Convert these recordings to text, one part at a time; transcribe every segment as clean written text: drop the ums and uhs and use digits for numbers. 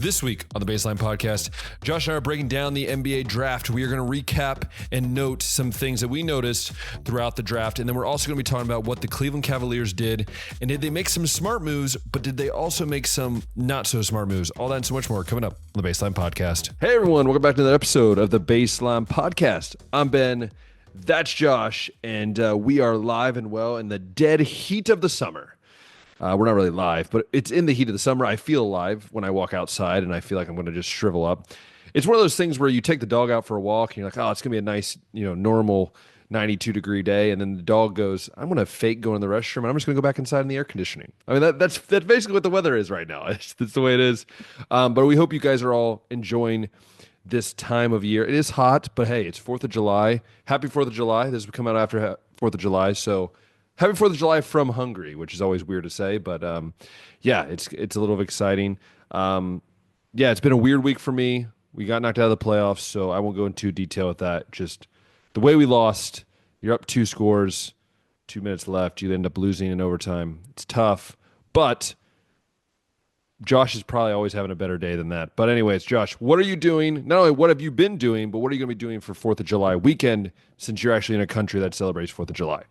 This week on the Baseline Podcast, Josh and I are breaking down the NBA draft. We are going to recap and note some things that we noticed throughout the draft. And then we're also going to be talking about what the Cleveland Cavaliers did. And did they make some smart moves, but did they also make some not so smart moves? All that and so much more coming up on the Baseline Podcast. Hey, everyone. Welcome back to another episode of the Baseline Podcast. I'm Ben. That's Josh. And we are live and well in the dead heat of the summer. We're not really live, but it's in the heat of the summer. I feel alive when I walk outside, and I feel like I'm going to just shrivel up. It's one of those things where you take the dog out for a walk, and you're like, oh, it's going to be a nice, normal 92-degree day. And then the dog goes, I'm going to fake go in the restroom, and I'm just going to go back inside in the air conditioning. I mean, that's basically what the weather is right now. That's the way it is. But we hope you guys are all enjoying this time of year. It is hot, but hey, it's 4th of July. Happy 4th of July. This will come out after 4th of July, so happy 4th of July from Hungary, which is always weird to say, but yeah, it's a little exciting. Yeah, it's been a weird week for me. We got knocked out of the playoffs, so I won't go into detail with that. Just the way we lost, you're up 2 scores, 2 minutes left, you end up losing in overtime. It's tough, but Josh is probably always having a better day than that. But anyways, Josh, what are you doing? Not only what have you been doing, but what are you going to be doing for 4th of July weekend since you're actually in a country that celebrates 4th of July?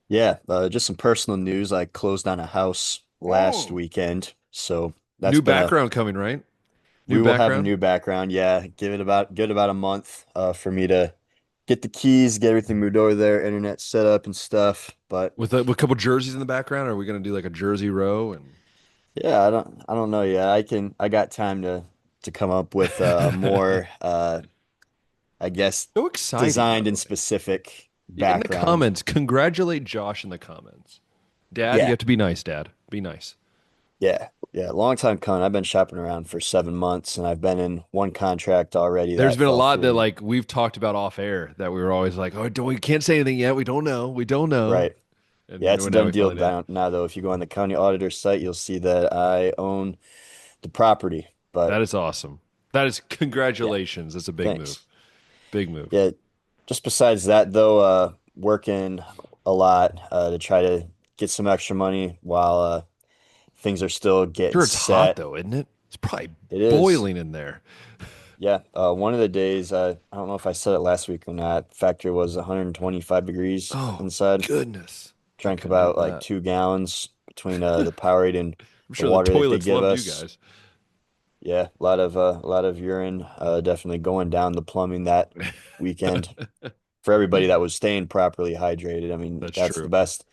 Yeah, just some personal news. I closed on a house last weekend, so that's New been background coming, right? we New will have a background? new background. Yeah, give it about a month for me to get the keys, get everything moved over there, internet set up and stuff. But With a couple jerseys in the background? Are we going to do like a jersey row? And yeah, I don't know yet. I got time to come up with more I guess so exciting, by designed the and way. specific In the background. comments, congratulate Josh in the comments. Dad, you Yeah. have to be nice, Dad. Be nice. Yeah, yeah, long time coming. I've been shopping around for 7 months, and I've been in one contract already There's that been a fell lot that through. like we've talked about off air that we were always like, oh, we can't say anything yet. We don't know. We don't know. Right. Yeah, And it's a now done we deal finally did. down now, though. If you go on the county auditor site, you'll see that I own the property. But That is awesome. That is yeah, congratulations. That's a big move. thanks. Big move. Yeah, just besides that, though, working a lot to try to get some extra money while things are still getting Sure, it's hot set. though, isn't it? It's probably It is. boiling in there. Yeah, one of the days, I don't know if I said it last week or not, factory was 125 degrees Oh, inside. goodness. I Drank couldn't about handle like that. 2 gallons between the Powerade and I'm the sure the water that they toilets give loved you us. guys. Yeah, a lot of urine, definitely going down the plumbing that weekend for everybody that was staying properly hydrated. I mean, That's that's the true. best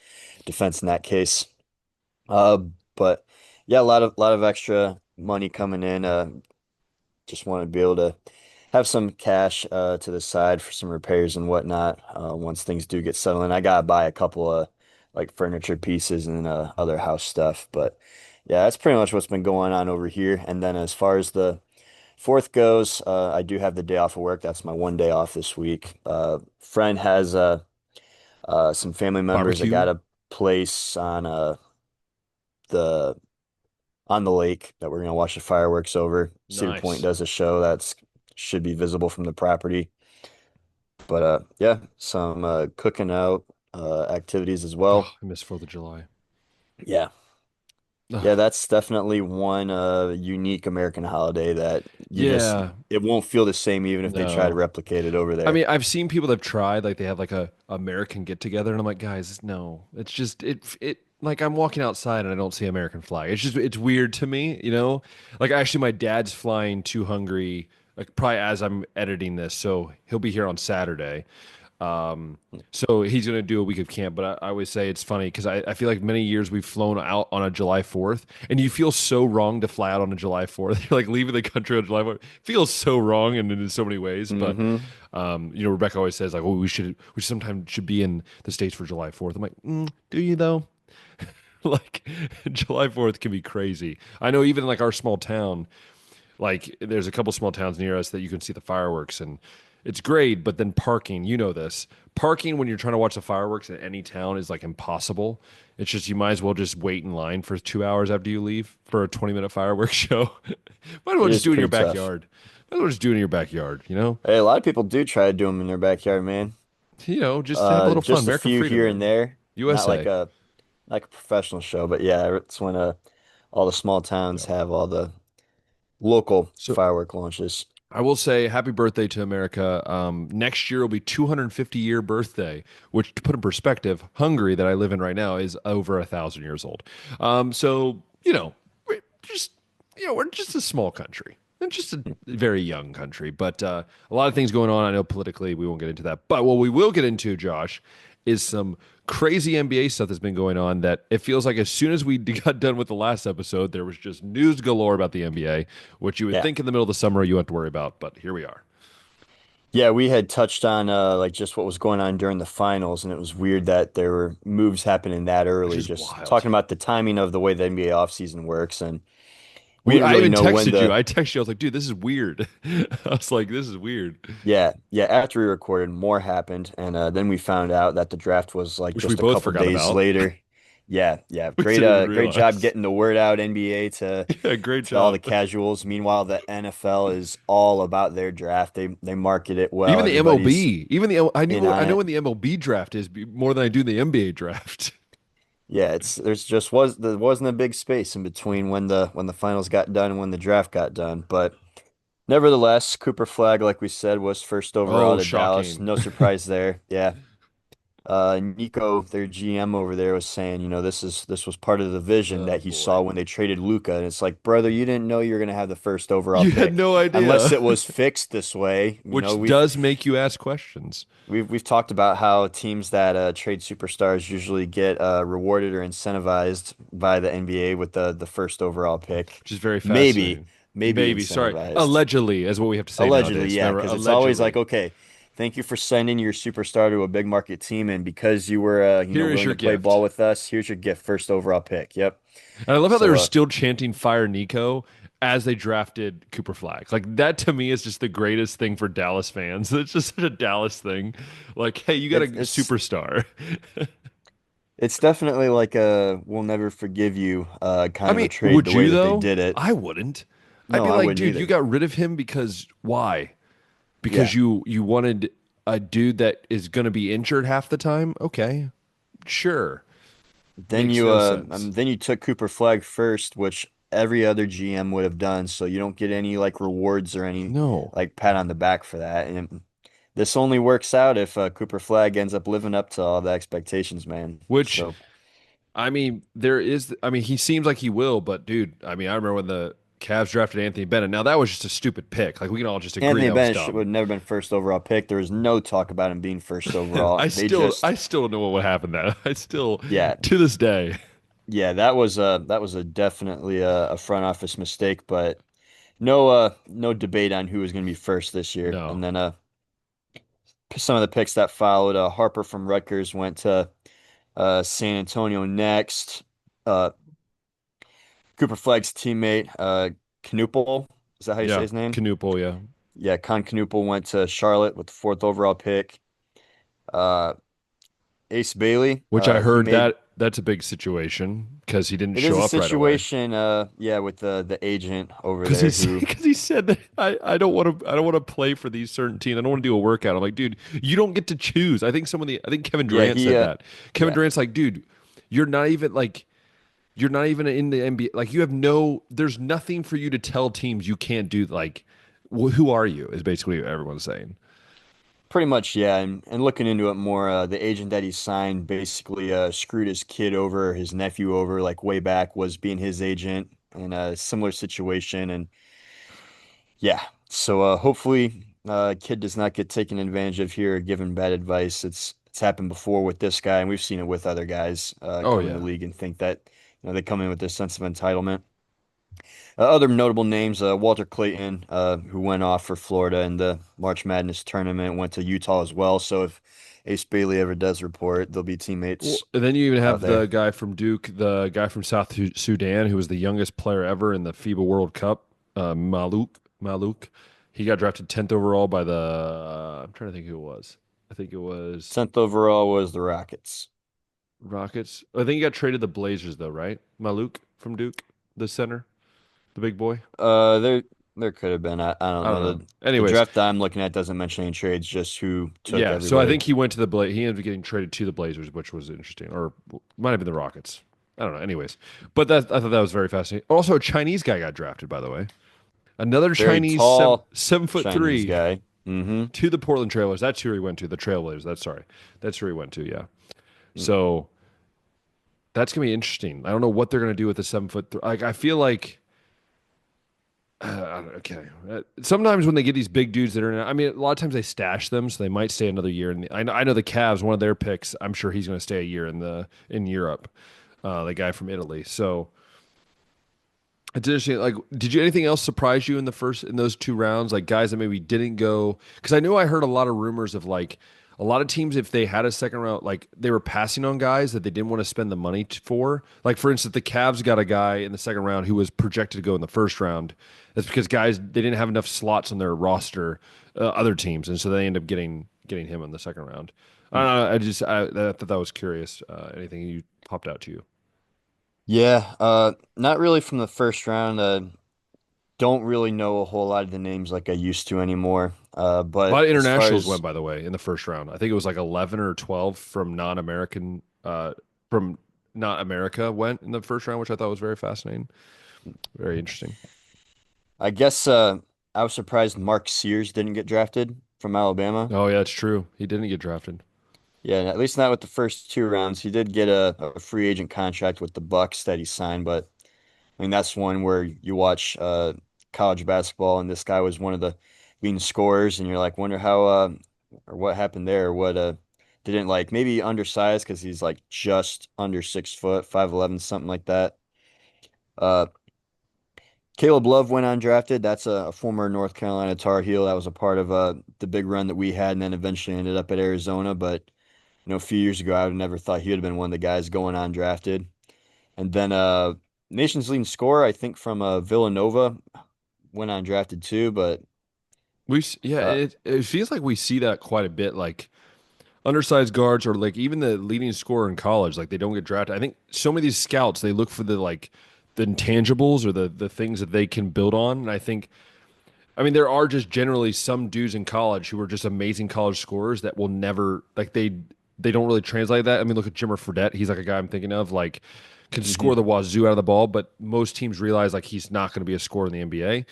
defense in that case. Uh, but yeah, a lot of extra money coming in. Just want to be able to have some cash to the side for some repairs and whatnot. Once things do get settled in, I gotta buy a couple of like furniture pieces and other house stuff. But yeah, that's pretty much what's been going on over here. And then as far as the fourth goes, I do have the day off of work. That's my one day off this week. Friend has some family members that Barbecue? got a place the on the lake that we're gonna watch the fireworks over. Cedar Point Nice. does a show that's should be visible from the property. But yeah, some cooking out activities as Oh, well. I miss 4th of July. Yeah. Yeah, Ugh. that's definitely one unique American holiday that Yeah, it won't feel the same even if they try to no. replicate it over I there. mean, I've seen people that have tried, like they have like a American get together, and I'm like, guys, no. It's just it like I'm walking outside and I don't see American flag. It's weird to me, you know? Like actually my dad's flying to Hungary, like probably as I'm editing this, so he'll be here on Saturday. So he's gonna do a week of camp, but I always say it's funny because I feel like many years we've flown out on a July 4th, and you feel so wrong to fly out on a July 4th. You're like leaving the country on July 4th. Feels so wrong and in so many ways. But Hmm. Rebecca always says like, oh, we sometimes should be in the States for July 4th. I'm like, do you though? Like July 4th can be crazy. I know even like our small town, like there's a couple small towns near us that you can see the fireworks and it's great, but then parking, you know this. Parking when you're trying to watch the fireworks at any town is like impossible. It's just you might as well just wait in line for 2 hours after you leave for a 20-minute fireworks show. Might as well It just is do it in your pretty tough. backyard. Might as well just do it in your backyard, you know? Hey, a lot of people do try to do them in their backyard, man. Just have a little fun. Just a American few freedom, here and man. there, not USA. like a professional show, but yeah, it's when all the small towns Yeah. have all the local So firework launches. I will say happy birthday to America. Next year will be 250-year birthday, which to put in perspective, Hungary that I live in right now is over 1,000 years old. So we're just we're just a small country. And just a very young country, but a lot of things going on. I know politically we won't get into that, but what we will get into, Josh, is some crazy NBA stuff that's been going on that it feels like as soon as we got done with the last episode, there was just news galore about the NBA, which you would Yeah. think in the middle of the summer you wouldn't have to worry about, but here we are, Yeah, we had touched on like just what was going on during the finals, and it was weird that there were moves happening that which early. is Just wild. talking about the timing of the way the NBA offseason works, and we didn't I really even know when texted you. the I texted you. I was like, dude, this is weird. I was like, this is weird, yeah, after we recorded, more happened, and then we found out that the draft was like which we just a both couple forgot days about. later. Yeah, We didn't even great job realize. getting the word out, NBA, Yeah, great to all the job. casuals. Meanwhile, the NFL is all about their draft. They market it well. Even the Everybody's MLB, I in knew on I know it. when the MLB draft is more than I do the NBA draft. Yeah, there wasn't a big space in between when the finals got done and when the draft got done. But nevertheless, Cooper Flag, like we said, was first overall Oh, to Dallas. shocking. No surprise there. Yeah. Nico, their GM over there, was saying, this was part of the vision Oh that he boy. saw when they traded Luca. And it's like, brother, you didn't know you were gonna have the first overall You had pick. no Unless idea, it was fixed this way. which does make you ask questions, We've talked about how teams that trade superstars usually get rewarded or incentivized by the NBA with the first overall pick. which is very Maybe, fascinating. maybe Maybe, sorry, incentivized. allegedly, is what we have to say Allegedly, nowadays. yeah, Remember, because it's always like, allegedly. okay, thank you for sending your superstar to a big market team, and because you were Here is willing your to play ball gift. with us, here's your gift, first overall pick. Yep. And I love how they So were still chanting "Fire Nico" as they drafted Cooper Flag. Like that to me is just the greatest thing for Dallas fans. It's just such a Dallas thing. Like, hey, you got a it's superstar. it's definitely like a we'll never forgive you I kind of a mean, trade the would way you that they though? did it. I wouldn't. I'd No, be I like, wouldn't dude, you either. got rid of him because why? Yeah. Because you wanted a dude that is going to be injured half the time? Okay, sure, makes no sense. Then you took Cooper Flag first, which every other GM would have done, so you don't get any like rewards or any No, like pat on the back for that. And this only works out if Cooper Flag ends up living up to all the expectations, man. which So I mean, there is. I mean, he seems like he will, but dude, I mean, I remember when the Cavs drafted Anthony Bennett. Now that was just a stupid pick. Like we can all just agree Anthony that was Bennett dumb. would have never been first overall pick. There was no talk about him being first overall. I still don't know what would happen. That I still, Yeah, to this day, yeah, that was a definitely a front office mistake, but no debate on who was going to be first this year. no. And then some of the picks that followed. Harper from Rutgers went to San Antonio next. Uh, Cooper Flag's teammate, Knuppel, is that how you say Yeah, his name? Canoopel, yeah. Yeah, Con Knuppel went to Charlotte with the fourth overall pick. Uh, Ace Bailey, Which I he heard made that that's a big situation because he didn't it is show a up right away. situation, yeah, with the agent over Because there who, he said that I don't want to play for these certain teams. I don't want to do a workout. I'm like, dude, you don't get to choose. I think Kevin yeah, Durant he, said that. Kevin yeah, Durant's like, dude, you're not even like you're not even in the NBA. Like you have there's nothing for you to tell teams you can't do. Like, who are you? Is basically what everyone's saying. pretty much, yeah. And looking into it more, the agent that he signed basically screwed his kid over, his nephew over, like way back was being his agent in a similar situation. And yeah, so hopefully, kid does not get taken advantage of here or given bad advice. It's happened before with this guy, and we've seen it with other guys Oh come in the yeah. league and think that they come in with this sense of entitlement. Other notable names, Walter Clayton, who went off for Florida in the March Madness tournament, went to Utah as well. So if Ace Bailey ever does report, they'll be Well, teammates and then you even out have the there. guy from Duke, the guy from South Sudan, who was the youngest player ever in the FIBA World Cup, Maluk. He got drafted 10th overall by the. I'm trying to think who it was. I think it was 10th overall was the Rockets. Rockets. I think he got traded to the Blazers, though, right? Maluk from Duke, the center, the big boy. There could have been. I don't I don't know. know. The Anyways, draft that I'm looking at doesn't mention any trades, just who took yeah. So I everybody. think he went to the He ended up getting traded to the Blazers, which was interesting, or might have been the Rockets. I don't know. Anyways, but I thought that was very fascinating. Also, a Chinese guy got drafted, by the way. Another Very Chinese tall 7 foot Chinese 3 guy. Mm-hmm. to the Portland Trailblazers. That's who he went to. The Trailblazers. That's who he went to. Yeah. So that's gonna be interesting. I don't know what they're gonna do with the 7 foot. Like I feel like okay. Sometimes when they get these big dudes that are, I mean, a lot of times they stash them, so they might stay another year. And I know the Cavs, one of their picks, I'm sure he's going to stay a year in Europe. The guy from Italy. So it's interesting. Like, did you anything else surprise you in those 2 rounds? Like guys that maybe didn't go? Because I know I heard a lot of rumors of like a lot of teams if they had a second round, like they were passing on guys that they didn't want to spend the money for. Like for instance, the Cavs got a guy in the second round who was projected to go in the first round. That's because guys they didn't have enough slots on their roster, other teams, and so they end up getting him in the second round. I don't know. I thought that was curious. Anything you popped out to you? Yeah, not really from the first round. Don't really know a whole lot of the names like I used to anymore. A lot But of as far internationals as went, by the way, in the first round. I think it was like 11 or 12 from not America went in the first round, which I thought was very fascinating, very interesting. I guess I was surprised Mark Sears didn't get drafted from Alabama. Oh yeah, it's true. He didn't get drafted. Yeah, at least not with the first 2 rounds. He did get a free agent contract with the Bucks that he signed, but I mean that's one where you watch college basketball and this guy was one of the leading scorers, and you're like, wonder how or what happened there. What didn't like maybe undersized because he's like just under 6 foot, 5'11", something like that. Uh, Caleb Love went undrafted. That's a former North Carolina Tar Heel that was a part of the big run that we had, and then eventually ended up at Arizona. But a few years ago, I would have never thought he would have been one of the guys going undrafted. And then nation's leading scorer, I think from Villanova, went undrafted too. But Yeah, uh, it feels like we see that quite a bit. Like undersized guards or like even the leading scorer in college, like they don't get drafted. I think so many of these scouts they look for the intangibles or the things that they can build on. And I think I mean, there are just generally some dudes in college who are just amazing college scorers that will never like they don't really translate that. I mean, look at Jimmer Fredette. He's like a guy I'm thinking of, like can mhm. score the wazoo out of the ball, but most teams realize like he's not going to be a scorer in the NBA.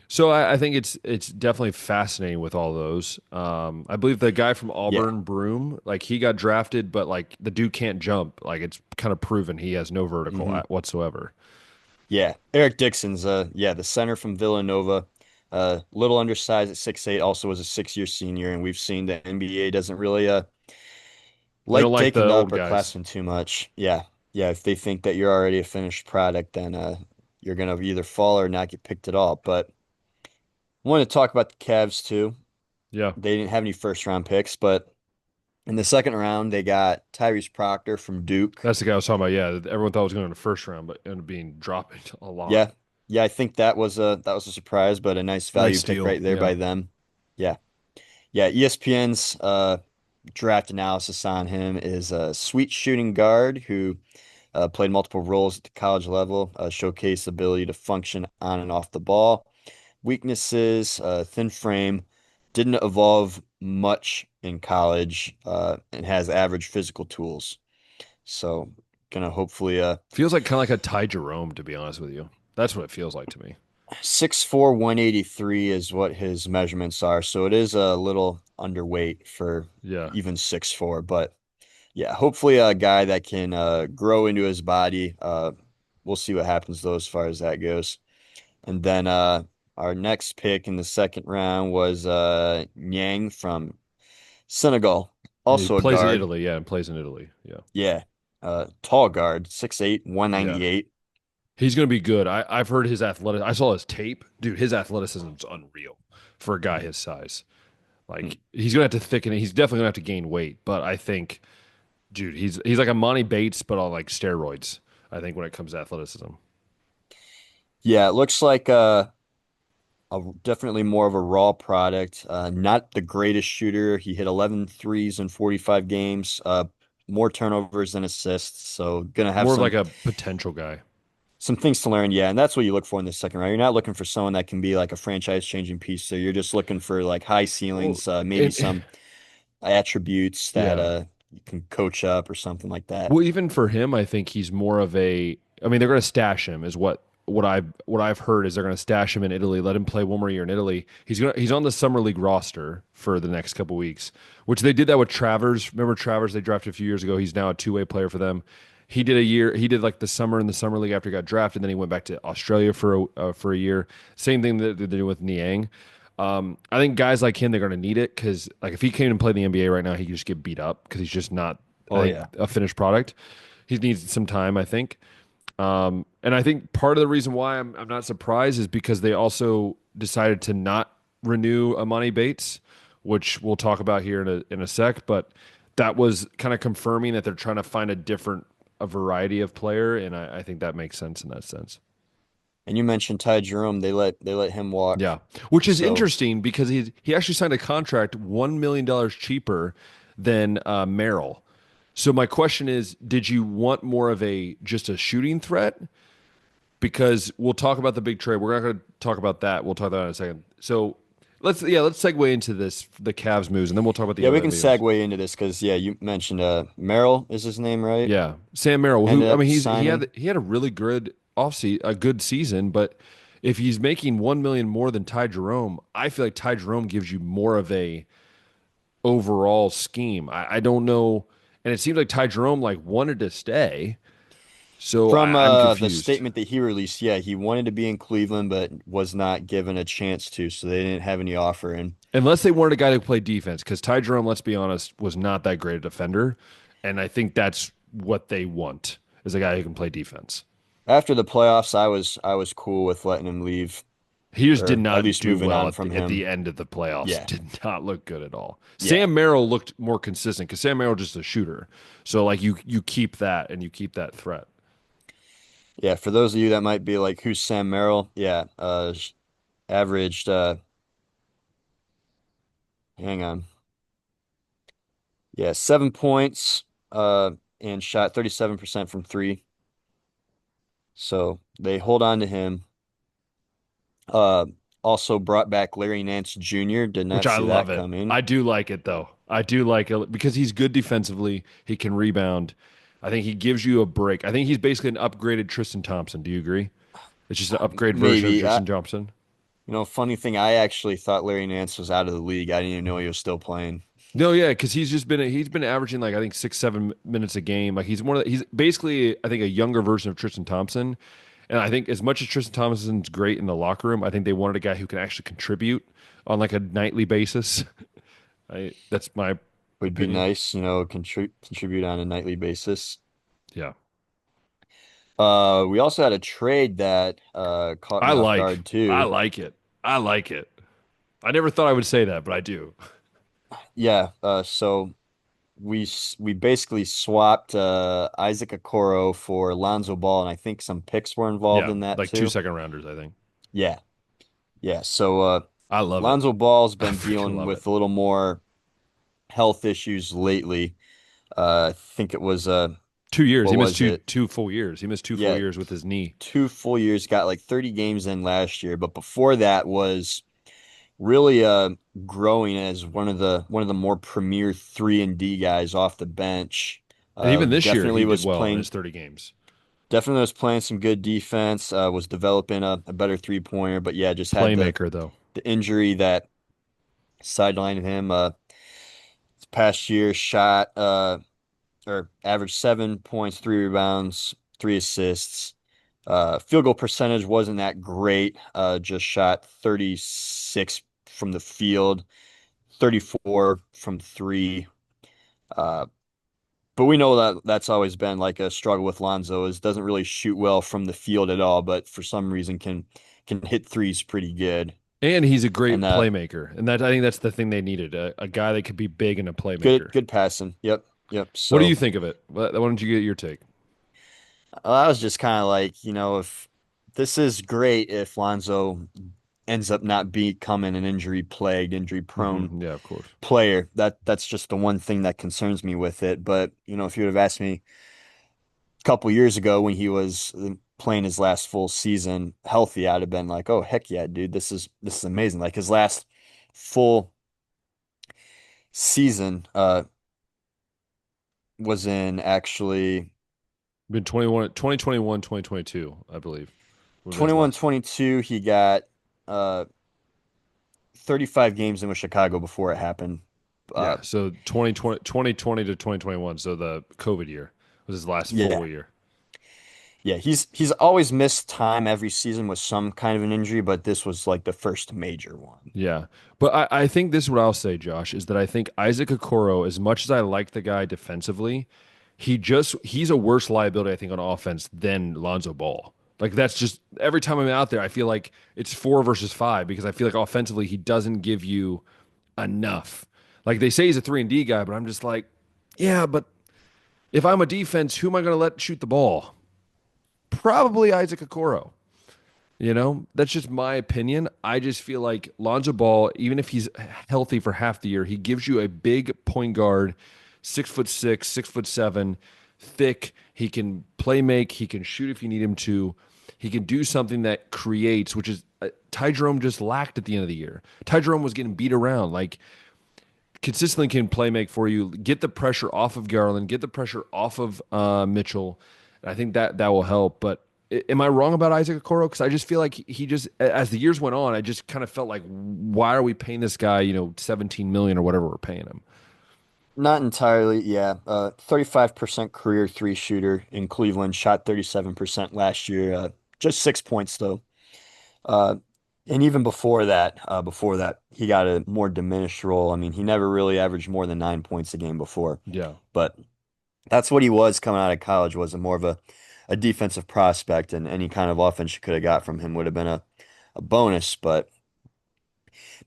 So I think it's definitely fascinating with all those. I believe the guy from Yeah. Auburn, Broom, like he got drafted, but like the dude can't jump. Like it's kind of proven he has no vertical hmm whatsoever. Yeah. Eric Dixon's yeah, the center from Villanova. Little undersized at 6'8", also was a 6-year senior, and we've seen the NBA doesn't really They don't like like the taking old upper guys. classmen too much. Yeah. Yeah, if they think that you're already a finished product, then you're gonna either fall or not get picked at all. But I want to talk about the Cavs too. Yeah. They didn't have any first round picks, but in the second round they got Tyrese Proctor from Duke. That's the guy I was talking about. Yeah, everyone thought it was going in the first round, but ended up being dropping a lot. Yeah. Yeah, I think that was a surprise, but a nice Nice value pick steal. right there Yeah. by them. Yeah. Yeah, ESPN's draft analysis on him is a sweet shooting guard who played multiple roles at the college level, showcased ability to function on and off the ball. Weaknesses, thin frame, didn't evolve much in college, and has average physical tools. So, gonna hopefully Feels like kind of like a Ty Jerome, to be honest with you. That's what it feels like to me. 6'4", 183 is what his measurements are. So it is a little underweight for Yeah. even 6'4", but yeah, hopefully a guy that can grow into his body. We'll see what happens though as far as that goes. And then our next pick in the second round was Nyang from Senegal, He also a plays in guard. Italy. Yeah, and plays in Italy. Yeah. Yeah, tall guard, 6'8", Yeah. 198. He's going to be good. I've heard his athletic. I saw his tape. Dude, his athleticism is unreal for a guy his size. Hmm. Like he's going to have to thicken it. He's definitely going to have to gain weight, but I think dude, he's like a Monty Bates but on like steroids. I think when it comes to athleticism. Yeah, it looks like definitely more of a raw product. Not the greatest shooter. He hit 11 threes in 45 games, more turnovers than assists. So gonna have More of like a potential guy. some things to learn. Yeah, and that's what you look for in the second round. You're not looking for someone that can be like a franchise changing piece. So you're just looking for like high Well, ceilings, maybe and some attributes that yeah. you can coach up or something like that. Well, even for him, I think he's more of a. I mean, they're going to stash him, is what I've heard is they're going to stash him in Italy, let him play one more year in Italy. He's on the summer league roster for the next couple weeks, which they did that with Travers. Remember Travers they drafted a few years ago. He's now a two-way player for them. He did a year. He did like the summer in the summer league after he got drafted. And then he went back to Australia for a year. Same thing that they're doing with Niang. I think guys like him, they're going to need it because like if he came and played in the NBA right now, he could just get beat up because he's just not, I Oh think, yeah. a finished product. He needs some time, I think. And I think part of the reason why I'm not surprised is because they also decided to not renew Amani Bates, which we'll talk about here in a sec. But that was kind of confirming that they're trying to find a variety of player, and I think that makes sense in that sense. And you mentioned Ty Jerome. They let him walk. Yeah, which is So interesting because he actually signed a contract $1 million cheaper than Merrill. So my question is, did you want more of a just a shooting threat? Because we'll talk about the big trade. We're not going to talk about that. We'll talk about that in a second. So let's segue into the Cavs moves, and then we'll talk about the yeah, we other can NBAs. segue into this because yeah, you mentioned Merrill is his name, right? Yeah, Sam Merrill, who Ended I mean, up signing. he had a really good a good season, but if he's making 1 million more than Ty Jerome, I feel like Ty Jerome gives you more of a overall scheme. I don't know, and it seems like Ty Jerome like wanted to stay, so From I'm the confused. statement that he released, yeah, he wanted to be in Cleveland, but was not given a chance to, so they didn't have any offer in. Unless they wanted a guy to play defense, because Ty Jerome, let's be honest, was not that great a defender, and I think that's what they want is a guy who can play defense. After the playoffs, I was cool with letting him leave, He just did or at not least do moving well on at from the him. end of the playoffs. Yeah, Did not look good at all. yeah, Sam Merrill looked more consistent because Sam Merrill just a shooter. So like you keep that and you keep that threat. yeah. For those of you that might be like, who's Sam Merrill? Yeah, averaged. Hang on. Yeah, 7 points. And shot 37% from three. So they hold on to him. Uh, Also brought back Larry Nance Jr. Did Which not I see love that it. coming. I do like it though. I do like it because he's good defensively. He can rebound. I think he gives you a break. I think he's basically an upgraded Tristan Thompson. Do you agree? It's just an upgrade version of Maybe. Tristan Thompson. Funny thing, I actually thought Larry Nance was out of the league. I didn't even know he was still playing. No, yeah, because he's been averaging like I think 6 7 minutes a game. Like he's basically I think a younger version of Tristan Thompson. And I think as much as Tristan Thompson's great in the locker room, I think they wanted a guy who can actually contribute on like a nightly basis. That's my Would be opinion. nice, contribute on a nightly basis. Yeah. We also had a trade that caught me off guard I too. like it. I like it. I never thought I would say that, but I do. Yeah, so we basically swapped Isaac Okoro for Lonzo Ball, and I think some picks were involved Yeah, in that like two too. second rounders, I think. Yeah, yeah. So I love it. Lonzo Ball's I been freaking dealing love it. with a little more health issues lately. I think it was 2 years. what He missed was two it? two full years. He missed two full Yeah, years with his knee. 2 full years, got like 30 games in last year, but before that was really growing as one of the more premier 3 and D guys off the bench. And even this year, he Definitely did was well in his playing 30 games. definitely was playing some good defense, was developing a better 3-pointer, but yeah, just had the Playmaker, though. the injury that sidelined him this past year, shot or averaged 7 points, 3 rebounds, 3 assists. Field goal percentage wasn't that great. Just shot 36 from the field, 34 from three. Uh, but we know that that's always been like a struggle with Lonzo is doesn't really shoot well from the field at all, but for some reason can hit threes pretty good. And he's a And great playmaker. And that I think that's the thing they needed a guy that could be big and a good playmaker. good passing. Yep. Yep. What do you So think of it? Why don't you get your take? I was just kind of like, if this is great if Lonzo ends up not becoming an injury plagued, injury prone Yeah, of course. player. That's just the one thing that concerns me with it. But, if you would have asked me a couple years ago when he was playing his last full season healthy, I'd have been like, "Oh, heck yeah, dude. This is amazing." Like his last full season was in actually Been 2021, 2022, I believe. Was his 21, last? 22, he got uh 35 games in with Chicago before it happened. Uh, Yeah. So 2020 to 2021. So the COVID year was his last yeah. full year. Yeah, he's always missed time every season with some kind of an injury, but this was like the first major one. Yeah. But I think this is what I'll say, Josh, is that I think Isaac Okoro, as much as I like the guy defensively, he's a worse liability, I think, on offense than Lonzo Ball. Like that's just every time I'm out there, I feel like it's 4 versus 5 because I feel like offensively he doesn't give you enough. Like they say he's a 3-and-D guy, but I'm just like, yeah, but if I'm a defense, who am I going to let shoot the ball? Probably Isaac Okoro. That's just my opinion. I just feel like Lonzo Ball, even if he's healthy for half the year, he gives you a big point guard, 6'6", 6'7", thick. He can play make. He can shoot if you need him to. He can do something that creates, which is Ty Jerome just lacked at the end of the year. Ty Jerome was getting beat around. Like consistently can play make for you, get the pressure off of Garland, get the pressure off of Mitchell. I think that will help. But am I wrong about Isaac Okoro? Because I just feel like he just, as the years went on, I just kind of felt like, why are we paying this guy, 17 million or whatever we're paying him? Not entirely, yeah. 35% career three shooter in Cleveland, shot 37% last year. Just 6 points though. Uh, and even before that, he got a more diminished role. I mean, he never really averaged more than 9 points a game before. Yeah. But that's what he was coming out of college, was a more of a defensive prospect, and any kind of offense you could have got from him would have been a bonus. But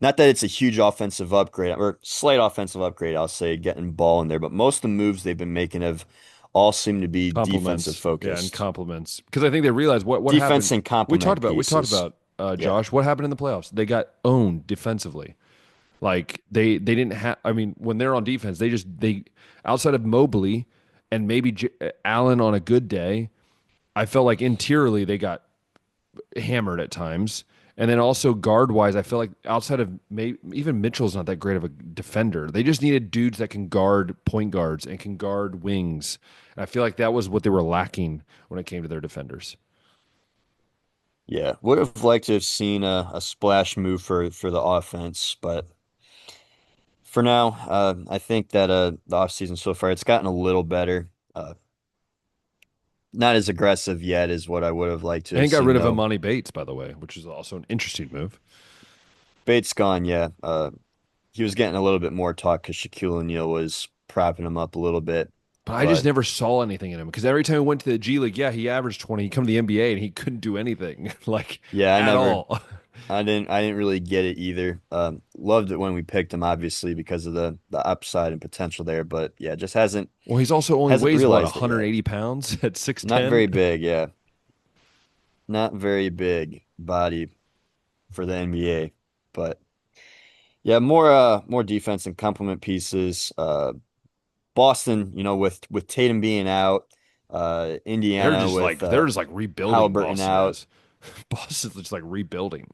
not that it's a huge offensive upgrade or slight offensive upgrade, I'll say, getting ball in there, but most of the moves they've been making have all seem to be defensive Compliments. Yeah, and focused. compliments. Because I think they realized what Defense happened. and We talked complement about we talked pieces. about Yeah. Josh. What happened in the playoffs? They got owned defensively. Like they didn't have. I mean, when they're on defense, they outside of Mobley and maybe Allen on a good day, I felt like interiorly they got hammered at times. And then also guard wise, I feel like outside of even Mitchell's not that great of a defender. They just needed dudes that can guard point guards and can guard wings. And I feel like that was what they were lacking when it came to their defenders. Yeah. Would have liked to have seen a splash move for the offense, but for now, I think that the offseason so far, it's gotten a little better. Not as aggressive yet as what I would have liked to have And got seen, rid of though. Amani Bates, by the way, which is also an interesting move. Bates gone, yeah. He was getting a little bit more talk because Shaquille O'Neal was propping him up a little bit. But I just But never saw anything in him because every time he went to the G League, yeah, he averaged 20. He come to the NBA and he couldn't do anything like yeah, at all. I didn't really get it either. Loved it when we picked him, obviously, because of the upside and potential there. But yeah, just Well, he's also only hasn't weighs what realized it 180 yet. pounds at Not 6'10. very big, yeah. Not very big body for the NBA. But yeah, more defense and complement pieces. Boston, with Tatum being out, Indiana with They're just like rebuilding Halliburton Boston out. as Boston's just like rebuilding.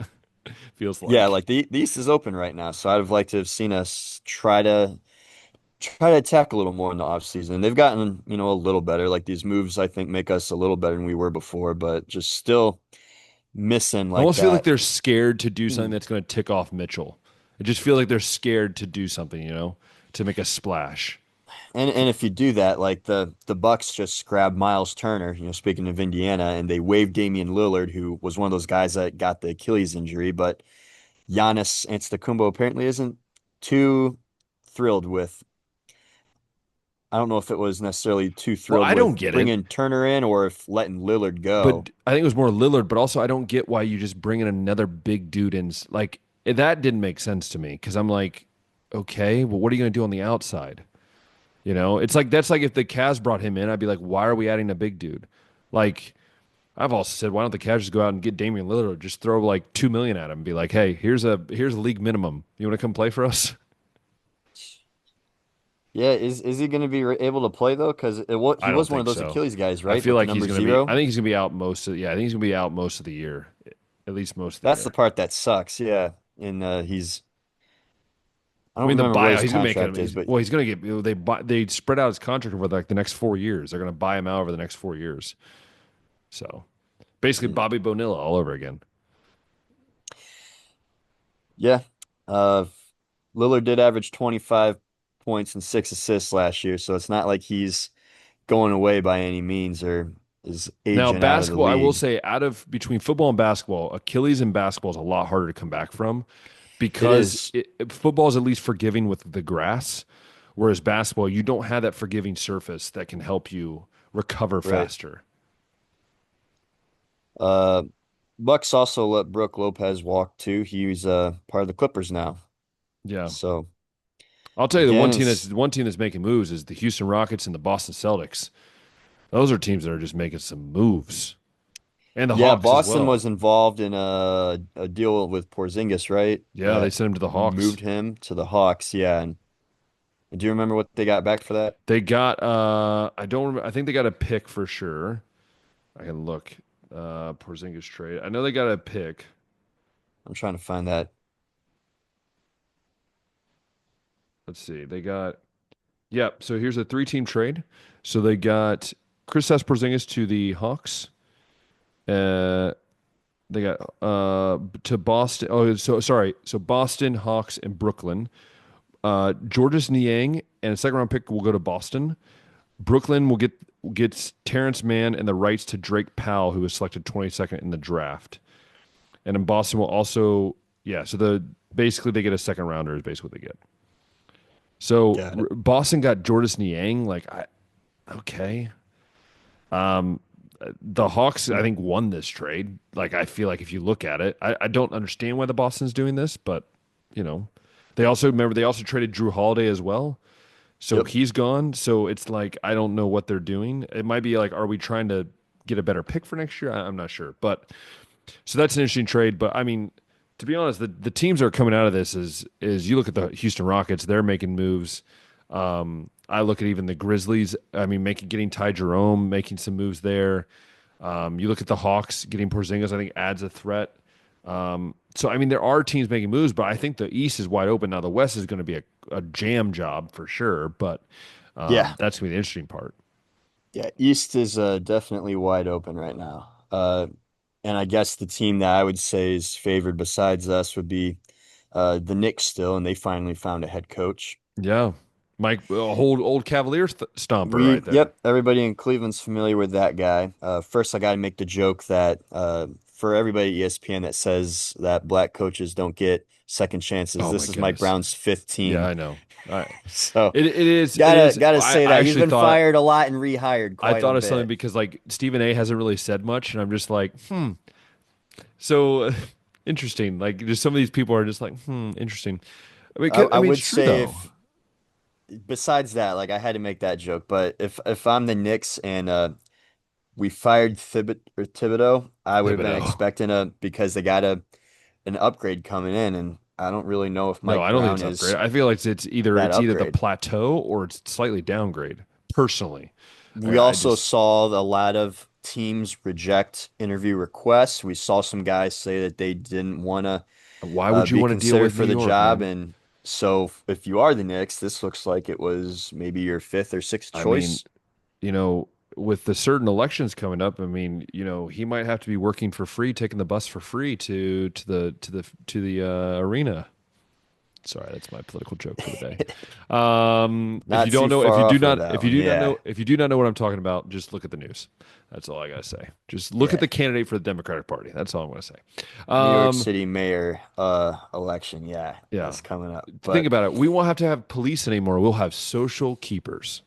Feels Yeah, like. like the East is open right now, so I'd have liked to have seen us try to attack a little more in the offseason. They've gotten, a little better. Like these moves, I think, make us a little better than we were before, but just still missing I like almost feel like that. they're scared to do something Mm. that's going to tick off Mitchell. It just feels like they're scared to do something, to make a splash. And if you do that, like the Bucks just grabbed Miles Turner, speaking of Indiana, and they waived Damian Lillard, who was one of those guys that got the Achilles injury, but Giannis Antetokounmpo apparently isn't too thrilled with. I don't know if it was necessarily too Well, thrilled I don't with get it, bringing Turner in or if letting Lillard go. but I think it was more Lillard. But also, I don't get why you just bring in another big dude in. Like that didn't make sense to me because I'm like, okay, well, what are you going to do on the outside? It's like that's like if the Cavs brought him in, I'd be like, why are we adding a big dude? Like I've also said, why don't the Cavs just go out and get Damian Lillard, just throw like 2 million at him, and be like, hey, here's a league minimum. You want to come play for us? Yeah, is he going to be able to play though? Because he I don't was one of think those so. Achilles guys, I right? feel With the like he's number gonna be. I zero. think he's gonna be out most of. Yeah, I think he's gonna be out most of the year, at least most of the That's the year. part that sucks. Yeah, and I I don't mean, the remember what buyout. his He's gonna make it. contract is, but He's gonna get. They spread out his contract over like the next 4 years. They're gonna buy him out over the next 4 years. So, Basically, Mm. Bobby Bonilla all over again. Yeah. Uh, Lillard did average 25 points and 6 assists last year, so it's not like he's going away by any means or is Now, aging out of the basketball, I will league. say, out of between football and basketball, Achilles in basketball is a lot harder to come back from It because is, football is at least forgiving with the grass, whereas basketball, you don't have that forgiving surface that can help you recover right. faster. Uh, Bucks also let Brooke Lopez walk too. He's part of the Clippers now. Yeah. So I'll tell you again, it's the one team that's making moves is the Houston Rockets and the Boston Celtics. Those are teams that are just making some moves. And the yeah, Hawks as Boston well. was involved in a deal with Porzingis, right? Yeah, they That sent him to the Hawks. moved him to the Hawks. Yeah, and do you remember what they got back for that? They got I don't remember, I think they got a pick for sure. I can look. Porzingis trade. I know they got a pick. I'm trying to find that. Let's see. They got yep. So here's a three-team trade. So they got Chris Porzingis to the Hawks. Uh, they got to Boston. Oh, so sorry. So Boston, Hawks, and Brooklyn. Georges Niang and a second round pick will go to Boston. Brooklyn will gets Terrence Mann and the rights to Drake Powell, who was selected 22nd in the draft. And in Boston will also yeah. So basically they get a second rounder is basically what they get. So Got it. Boston got Georges Niang. Like I okay. Um, the Hawks, I think, won this trade. Like, I feel like if you look at it, I don't understand why the Boston's doing this, but you know, they also traded Drew Holiday as well, so Yep. he's gone. So it's like I don't know what they're doing. It might be like, are we trying to get a better pick for next year? I'm not sure, but so that's an interesting trade. But I mean, to be honest, the teams that are coming out of this is you look at the Houston Rockets, they're making moves. I look at even the Grizzlies. I mean, getting Ty Jerome, making some moves there. You look at the Hawks getting Porzingis. I think adds a threat. So I mean, there are teams making moves, but I think the East is wide open now. The West is going to be a jam job for sure, but Yeah. that's going to be the interesting part. Yeah. East is definitely wide open right now. And I guess the team that I would say is favored besides us would be the Knicks still, and they finally found a head coach. Yeah, Mike, a whole old Cavaliers stomper right there. Yep, everybody in Cleveland's familiar with that guy. First, I got to make the joke that for everybody at ESPN that says that black coaches don't get second chances, Oh my this is Mike goodness. Brown's fifth Yeah, team. I know. I, So it gotta is. gotta say I that he's actually been thought fired a lot and rehired I quite a thought of something bit. because like Stephen A hasn't really said much, and I'm just like, hmm. So interesting. Like, just some of these people are just like, hmm, interesting. I It's would true say though. if besides that, like I had to make that joke, but if I'm the Knicks and we fired Thibodeau, I would have been Thibodeau. expecting a because they got an upgrade coming in, and I don't really know if No, Mike I don't think Brown it's upgrade. is I feel like that it's either the upgrade. plateau or it's slightly downgrade. Personally, We I also just saw a lot of teams reject interview requests. We saw some guys say that they didn't want to why would you be want to deal considered with New for the York, job, man? and so if you are the Knicks, this looks like it was maybe your fifth or sixth I mean, choice. you know, with the certain elections coming up, I mean, he might have to be working for free, taking the bus for free to the arena. Sorry, that's my political joke for the day. If you Not don't too know, far off of that if you one. do not Yeah. know, if you do not know what I'm talking about, just look at the news. That's all I gotta say. Just look at Yeah. the candidate for the Democratic Party. That's all I'm gonna say. New York Um, City mayor election. Yeah, yeah, that's coming up. think But about it. We won't have to have police anymore. We'll have social keepers.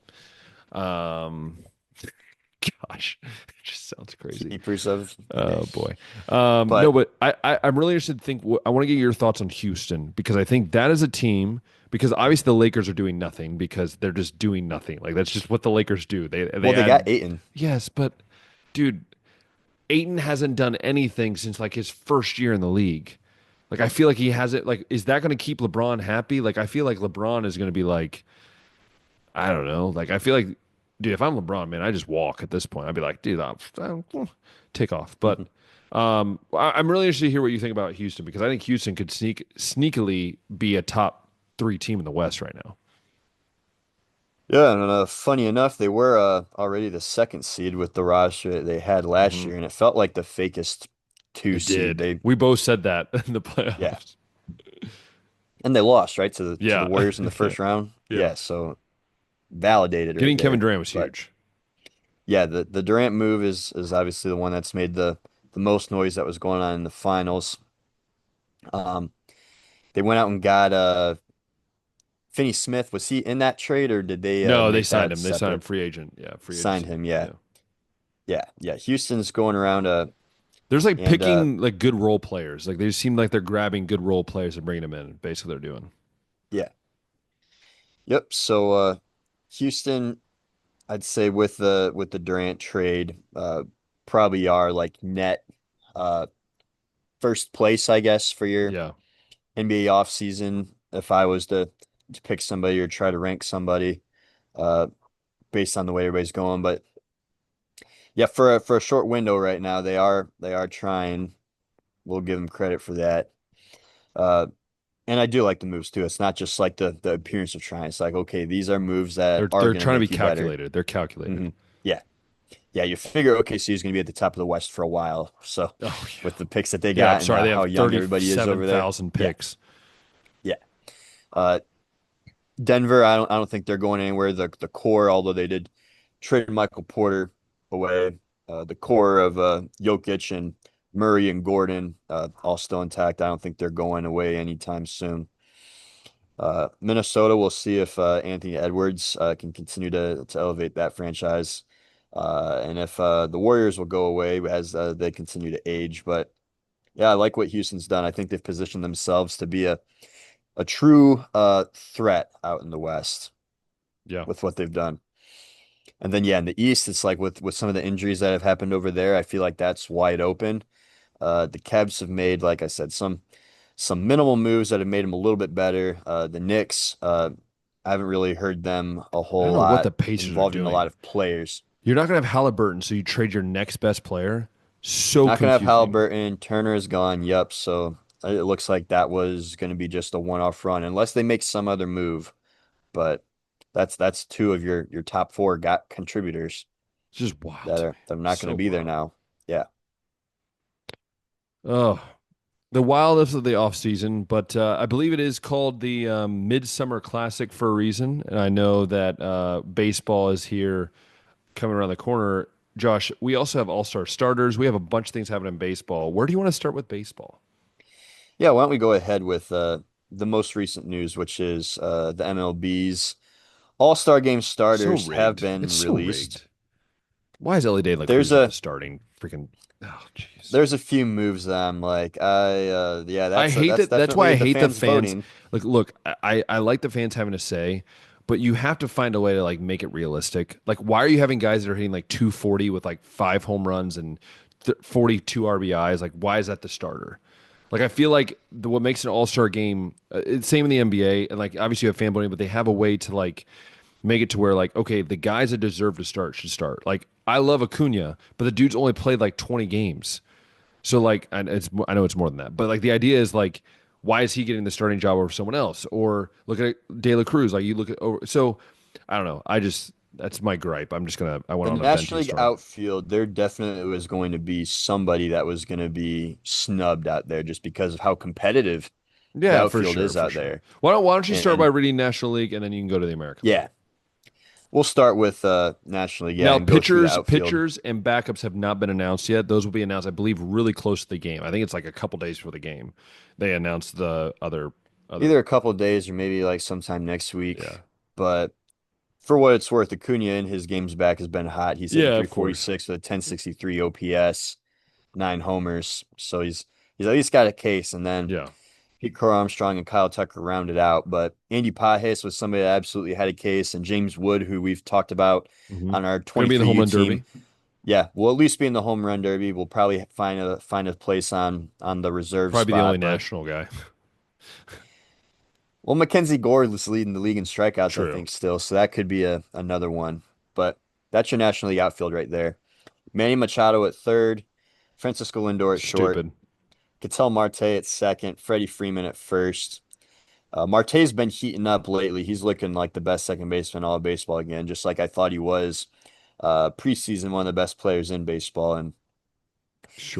Um, gosh, it just sounds crazy. keepers of Oh boy. No, but but I'm really interested to think. I want to get your thoughts on Houston because I think that is a team. Because obviously the Lakers are doing nothing because they're just doing nothing. Like that's just what the Lakers do. They well, they got add Aiton. yes, but dude, Aiton hasn't done anything since like his first year in the league. Like I feel like he has it. Like is that going to keep LeBron happy? Like I feel like LeBron is going to be like I don't know. Like I feel like dude, if I'm LeBron, man, I just walk at this point. I'd be like, dude, take off. But I'm really interested to hear what you think about Houston because I think Houston could sneakily be a top three team in the West right now. Yeah, and funny enough, they were already the second seed with the roster that they had last Hmm. year, and it felt like the fakest two It seed. did. They We both said that in the Yeah, playoffs. and they lost right to the Yeah. Warriors in the Yeah. first round. Yeah. Yeah, so validated right Getting Kevin there. Durant was But huge. yeah, the Durant move is obviously the one that's made the most noise that was going on in the finals. Um, they went out and got Finney Smith. Was he in that trade or did they No, they make signed that him. They signed him separate? free agent. Yeah, free Signed agency. him, yeah. Yeah. Yeah. Houston's going around There's like and picking like good role players. Like they just seem like they're grabbing good role players and bringing them in. Basically, they're doing. yeah. Yep. So Houston, I'd say with the Durant trade, probably are like net uh first place, I guess, for your Yeah. NBA offseason if I was to pick somebody or try to rank somebody uh based on the way everybody's going. But yeah, for a short window right now, they are trying. We'll give them credit for that. Uh and I do like the moves too. It's not just like the appearance of trying. It's like, okay, these are moves that are They're gonna trying to be make you better. calculated. They're calculated. Hmm. Yeah. Yeah, you figure OKC is gonna be at the top of the West for a while. So Oh with the picks that they yeah. I'm got and sorry. They how have young everybody is over there. 37,000 Yeah. picks. Yeah. Uh Denver, I don't think they're going anywhere. The core, although they did trade Michael Porter away, the core of Jokic and Murray and Gordon, all still intact. I don't think they're going away anytime soon. Minnesota, we'll see if Anthony Edwards can continue to elevate that franchise, and if the Warriors will go away as they continue to age. But yeah, I like what Houston's done. I think they've positioned themselves to be a true threat out in the West Yeah. with what they've done. And then yeah, in the East, it's like with some of the injuries that have happened over there, I feel like that's wide open. The Cavs have made, like I said, some minimal moves that have made them a little bit better. The Knicks, I haven't really heard them a I don't whole know what lot the Pacers are involved in a lot doing. of players. You're not gonna have Halliburton, so you trade your next best player. So Not gonna have confusing. Halliburton. Turner is gone. Yep. So it looks like that was going to be just a one-off run, unless they make some other move. But that's two of your top four got contributors It's just wild that to are me. that are not going to So be there wild. now. Yeah. Oh, the wildest of the offseason, but I believe it is called the Midsummer Classic for a reason. And I know that baseball is here coming around the corner. Josh, we also have all-star starters. We have a bunch of things happening in baseball. Where do you want to start with baseball? Yeah, why don't we go ahead with the most recent news, which is the MLB's All-Star Game So starters have rigged. been It's so released. rigged. Why is Ellie De La There's Cruz not the a starting freaking? Oh, jeez. there's a few moves that I'm like, yeah, I hate that's that. That's why definitely I the hate the fans fans. voting. Like, look, I like the fans having a say, but you have to find a way to like make it realistic. Like, why are you having guys that are hitting like 240 with like 5 home runs and 42 RBIs? Like, why is that the starter? Like, I feel like what makes an All Star game, it's same in the NBA, and like obviously you have fan voting, but they have a way to like make it to where like okay, the guys that deserve to start should start. Like, I love Acuna, but the dude's only played like 20 games. So like, and I know it's more than that, but like the idea is like, why is he getting the starting job over someone else? Or look at De La Cruz, like you look at over. So I don't know. I just that's my gripe. I went The on a National venting League storm. outfield, there definitely was going to be somebody that was going to be snubbed out there just because of how competitive the Yeah, for outfield sure, is for out sure. there. Why don't you start by And reading National League and then you can go to the American League. yeah, we'll start with National League, yeah, Now, and go through the outfield. pitchers and backups have not been announced yet. Those will be announced, I believe, really close to the game. I think it's like a couple days before the game. They announced the other. Either a couple of days or maybe like sometime next Yeah, week. But for what it's worth, Acuna in his games back has been hot. He's hitting yeah, of course. 346 with a 1063 OPS, 9 homers. So he's at least got a case. And then Yeah. Pete Crow Armstrong and Kyle Tucker rounded out. But Andy Pajes was somebody that absolutely had a case. And James Wood, who we've talked about Hmm. on our Going to be in the home 23U run team. derby. Yeah, we'll at least be in the home run derby. We'll probably find a place on the reserve Probably be the only spot. But national guy. well, Mackenzie Gore is leading the league in strikeouts, I True. think, still. So that could be another one. But that's your National League outfield right there. Manny Machado at third, Francisco Lindor at short, Stupid. Ketel Marte at second, Freddie Freeman at first. Marte's been heating up lately. He's looking like the best second baseman in all of baseball again, just like I thought he was. Preseason, one of the best players in baseball. And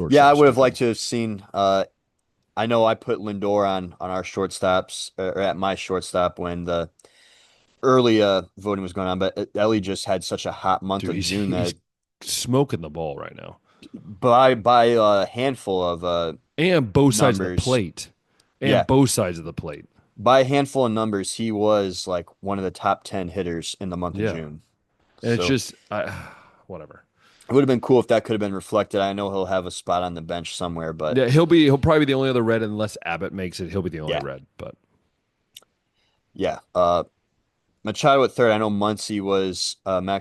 yeah, I Shortstop would have stupid. liked to have seen. I know I put Lindor on our shortstops or at my shortstop when the early voting was going on, but Ellie just had such a hot month Dude, of he's June he's that smoking the ball right now. by a handful of And both sides of the numbers, plate. And yeah, both sides of the plate. by a handful of numbers, he was like one of the top 10 hitters in the month of Yeah. June. And it's So just whatever. it would have been cool if that could have been reflected. I know he'll have a spot on the bench somewhere, but Yeah, he'll probably be the only other red unless Abbott makes it. He'll be the only yeah, red, but yeah. Machado at third. I know Max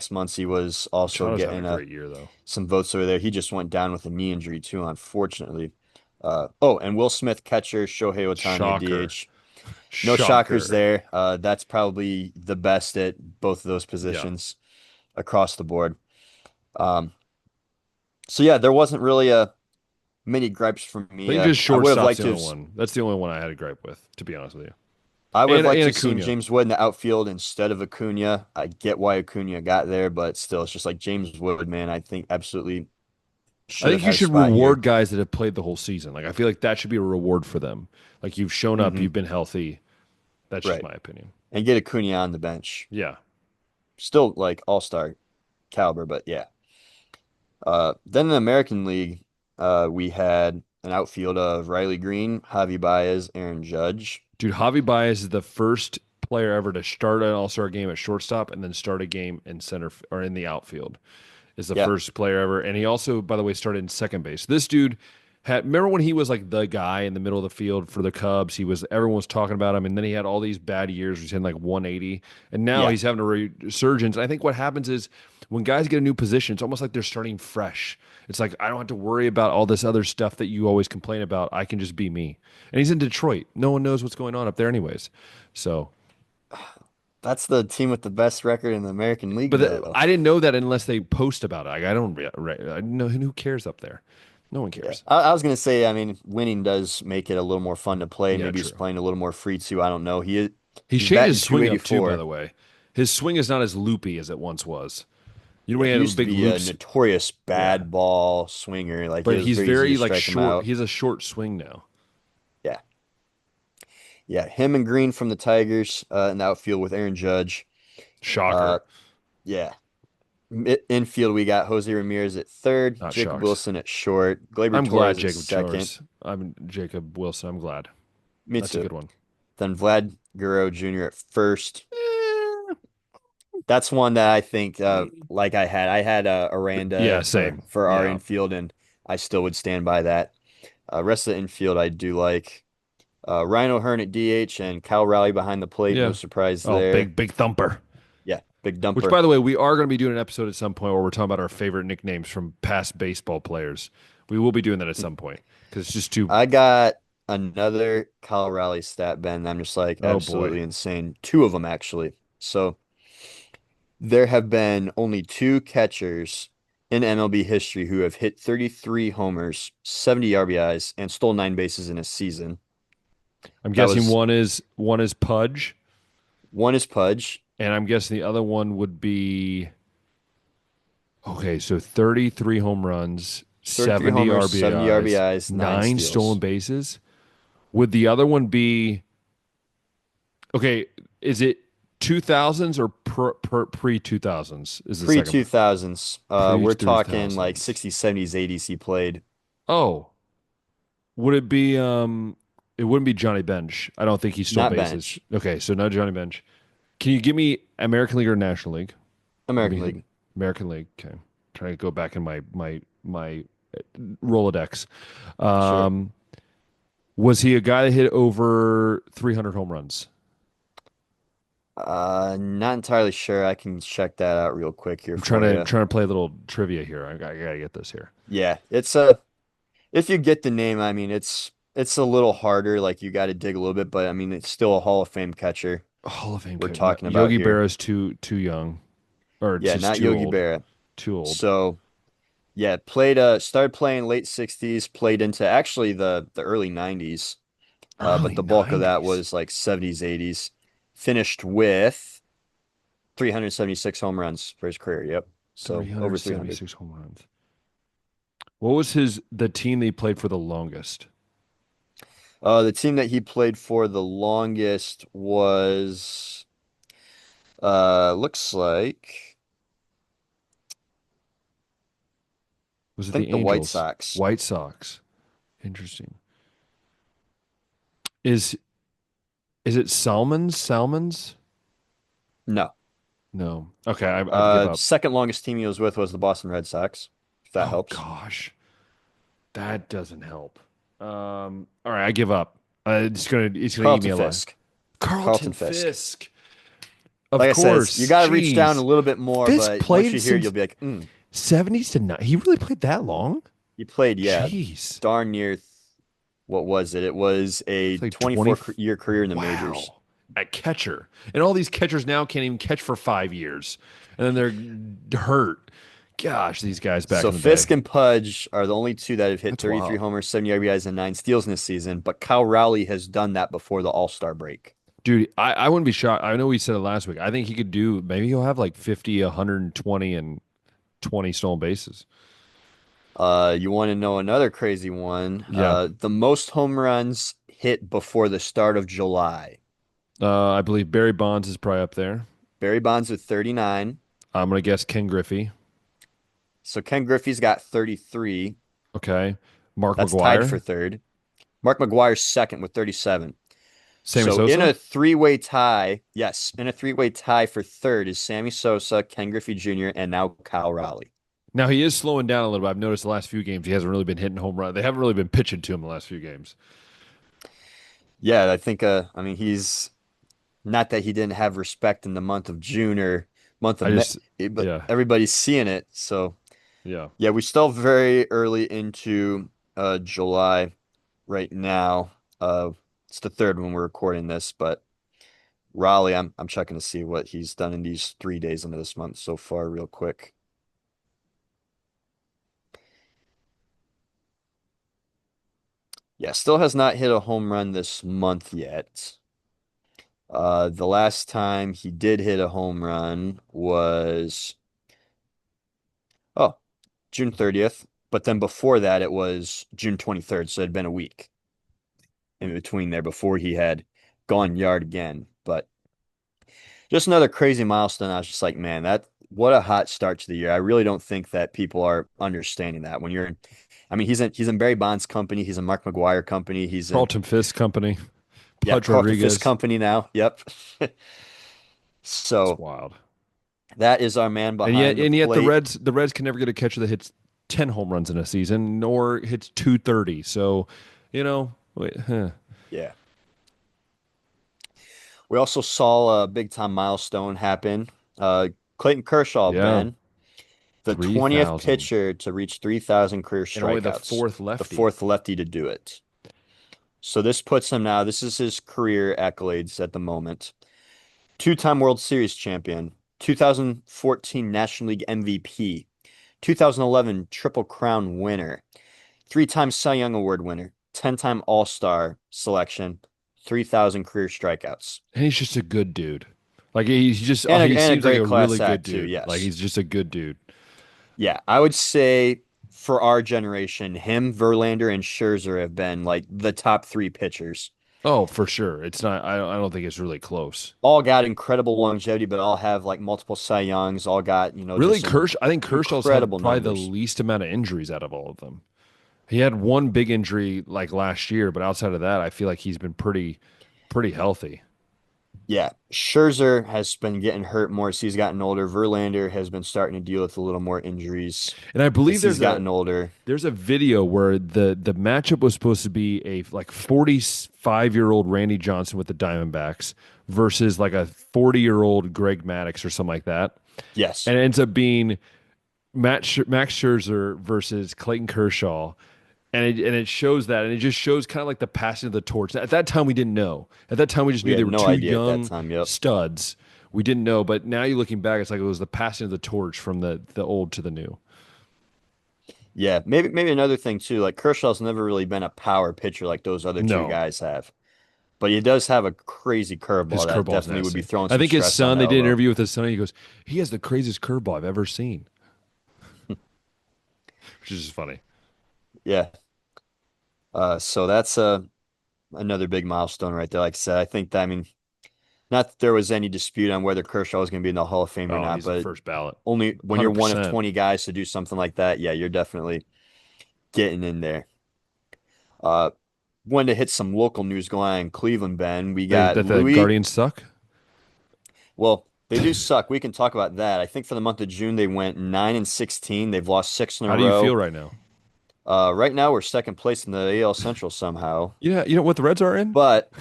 Muncy was also Machado's having a getting great year though. some votes over there. He just went down with a knee injury too, unfortunately. Oh, and Will Smith catcher, Shohei Ohtani at Shocker. DH. No shockers Shocker. there. That's probably the best at both of those Yeah. positions across the board. Um, so yeah, there wasn't really a many gripes from I me. think just I would have shortstop's liked the to only have. one. That's the only one I had a gripe with, to be honest with you. I would have liked And to have seen Acuna. James Wood in the outfield instead of Acuna. I get why Acuna got there, but still, it's just like James Wood, man. I think absolutely I should have think you had a should spot here. reward guys that have played the whole season. Like I feel like that should be a reward for them. Like you've shown up, Hmm. you've been healthy. That's just Right. my opinion. And get Acuna on the bench. Yeah. Still like all-star caliber, but yeah. Then in the American League, we had an outfield of Riley Green, Javi Baez, Aaron Judge. Dude, Javi Baez is the first player ever to start an All-Star game at shortstop and then start a game in or in the outfield. Is the Yeah, first player ever. And he also, by the way, started in second base. This dude remember when he was like the guy in the middle of the field for the Cubs? Everyone was talking about him, and then he had all these bad years, he's in like 180, and now yeah. he's having a resurgence. I think what happens is when guys get a new position, it's almost like they're starting fresh. It's like I don't have to worry about all this other stuff that you always complain about. I can just be me. And he's in Detroit. No one knows what's going on up there, anyways. So, That's the team with the best record in the American League, but though. I didn't know that unless they post about it. Like, I don't. I know who cares up there. No one Yeah, cares. I was gonna say, I mean, winning does make it a little more fun to play. Yeah, Maybe he's true. playing a little more free too. I don't know. He's He's changed batting his swing up too, by 284. the way. His swing is not as loopy as it once was. You know Yeah, when he he had used to big be a loops? notorious Yeah. bad ball swinger. Like it But was he's very easy to very like strike him short. out. He has a short swing now. Yeah, yeah. Him and Green from the Tigers in the outfield with Aaron Judge. Uh, Shocker. yeah. Infield, we got Jose Ramirez at third, Not Jacob shocked. Wilson at short, Gleyber I'm glad Torres at Jacob second. Chores. I'm Jacob Wilson. I'm glad. Me That's a too. good one. Then Vlad Guerrero Jr. at first. Eh, That's one that I think, like I had yeah, Aranda same. for our Yeah. infield, and I still would stand by that. Rest of the infield, I do like Ryan O'Hearn at DH and Cal Raleigh behind the plate. No Yeah. surprise Oh, there. big thumper. Yeah, big Which, dumper. by the way, we are going to be doing an episode at some point where we're talking about our favorite nicknames from past baseball players. We will be doing that at some point because it's just too. I got another Cal Raleigh stat, Ben. I'm just like Oh boy. absolutely insane. Two of them actually. So there have been only two catchers in MLB history who have hit 33 homers, 70 RBIs, and stole nine bases in a season. I'm That guessing was one is Pudge, one is Pudge, and I'm guessing the other one would be okay. So 33 home runs, 33 70 homers, 70 RBIs, RBIs, nine nine stolen steals. bases. Would the other one be okay? Is it 2000s or pre 2000s? Is the Pre second 2000s. pre We're talking like 2000s? 60s, 70s, 80s he played. Oh, would it be it wouldn't be Johnny Bench. I don't think he stole Not bases. bench. Okay, so no Johnny Bench. Can you give me American League or National League? Let American me League. American League. Okay. Trying to go back in my Rolodex. Sure. Um was he a guy that hit over 300 home runs? Not entirely sure. I can check that out real quick here I'm trying for to you. trying to play a little trivia here. I gotta get this here. Yeah, it's a if you get the name, I mean it's a little harder, like you got to dig a little bit, but I mean it's still a Hall of Fame catcher Hall of Fame we're kid. No, talking about Yogi here. Berra is too young, or Yeah, just not too Yogi old. Berra. Too old. So, yeah, started playing late 60s, played into actually the early 90s. But Early the bulk of that 90s. was like 70s, 80s. Finished with 376 home runs for his career. Yep. So over 300. 376 home runs. What was the team that he played for the longest? The team that he played for the longest was looks like Was I it the think the White Angels? Sox. White Sox. Interesting. Is is it Salmons? Salmons? No. No. Okay, I give up. Second longest team he was with was the Boston Red Sox, if that Oh helps. gosh, that doesn't help. All right, I give up. It's gonna eat me Carlton alive. Fisk. Carlton Carlton Fisk. Fisk, of Like I said, you course. got to reach down a Jeez, little bit more, Fisk but once played you hear it, since you'll be like, '70s to '90s. He really played that long? he played, yeah, Jeez, darn near, what was it? It was a it's like 24 year career in the majors. Wow, at catcher, and all these catchers now can't even catch for 5 years, and then they're hurt. Gosh, these guys back So in the day. Fisk and Pudge are the only two that have hit That's 33 wild. homers, 70 RBIs, and 9 steals in this season, but Kyle Rowley has done that before the All-Star break. Dude, I wouldn't be shocked. I know we said it last week. I think he could do, maybe he'll have like 50, 120, and 20 stolen bases. You want to know another crazy one? Yeah. The most home runs hit before the start of July. I believe Barry Bonds is probably up there. Barry Bonds with 39. I'm going to guess Ken Griffey. So Ken Griffey's got 33. Okay. Mark That's tied for McGuire. third. Mark McGuire's second with 37. Sammy So in a Sosa. three-way tie, yes, in a three-way tie for third is Sammy Sosa, Ken Griffey Jr., and now Kyle Rowley. Now he is slowing down a little bit. I've noticed the last few games he hasn't really been hitting home run. They haven't really been pitching to him the last few games. Yeah, I think I mean he's not that he didn't have respect in the month of June or month of I May, just, but yeah, everybody's seeing it. So yeah. yeah, we're still very early into July right now. It's the third when we're recording this, but Raleigh, I'm checking to see what he's done in these 3 days into this month so far, real quick. Yeah, still has not hit a home run this month yet. The last time he did hit a home run was oh, June 30th. But then before that, it was June 23rd. So it had been a week in between there before he had gone yard again. But just another crazy milestone. I was just like, man, that what a hot start to the year. I really don't think that people are understanding that when you're in, I mean, he's in Barry Bonds' company, he's in Mark McGuire company, he's in Carlton Fisk Company. yeah, Pudge Carlton Fisk Rodriguez. company now. Yep. It's So wild. that is our man And yet, behind the and yet plate. The Reds can never get a catcher that hits 10 home runs in a season, nor hits 230. So, wait, huh. Yeah. We also saw a big time milestone happen. Clayton Kershaw, Yeah, Ben, the 20th 3,000. pitcher to reach 3,000 career And only the strikeouts, fourth the lefty. fourth lefty to do it. So this puts him now, this is his career accolades at the moment. Two-time World Series champion, 2014 National League MVP, 2011 Triple Crown winner, three-time Cy Young Award winner, 10-time All-Star selection, 3,000 career strikeouts. And he's just a good dude. Like And he a seems like great a really class good act too, dude. Like yes. he's just a good dude. Yeah, I would say for our generation, him, Verlander, and Scherzer have been like the top three pitchers. Oh, for sure. It's not. I don't think it's really close. All got incredible longevity, but all have like multiple Cy Youngs, all got, Really, just an I think Kershaw's had incredible probably the numbers. least amount of injuries out of all of them. He had one big injury like last year, but outside of that, I feel like he's been pretty healthy. Yeah, Scherzer has been getting hurt more as he's gotten older. Verlander has been starting to deal with a little more injuries And I believe as he's gotten older. there's a video where the matchup was supposed to be a like 45-year-old Randy Johnson with the Diamondbacks versus like a 40-year-old Greg Maddux or something like that. Yes. And it ends up being Max Scherzer versus Clayton Kershaw. And it shows that, and it just shows kind of like the passing of the torch. At that time, we didn't know. At that time, we just We knew they had were no two idea at that young time. Yep. studs. We didn't know, but now you're looking back, it's like it was the passing of the torch from the old to the new. Yeah, maybe another thing too, like Kershaw's never really been a power pitcher like those other two No, guys have. but he does have a crazy His curveball that curveball's definitely would be nasty. throwing I some think his stress on son, the they did an elbow. interview with his son. He goes, he has the craziest curveball I've ever seen, which is just funny. Yeah. So that's another big milestone right there. Like I said, I think that, I mean, not that there was any dispute on whether Kershaw was going to be in the Hall of Fame or Oh, not, he's the but first ballot. only when you're one of 100%. 20 guys to do something like that, yeah, you're definitely getting in there. Uh, Wanted to hit some local news going on in Cleveland, Ben. We got That the Louis. Guardians suck? Well, they do suck. We can talk about that. I think for the month of June, they went 9-16. They've lost six in a How do you feel row. right now? Right now, we're second place in the AL Central somehow. Yeah, you know what the Reds are in? But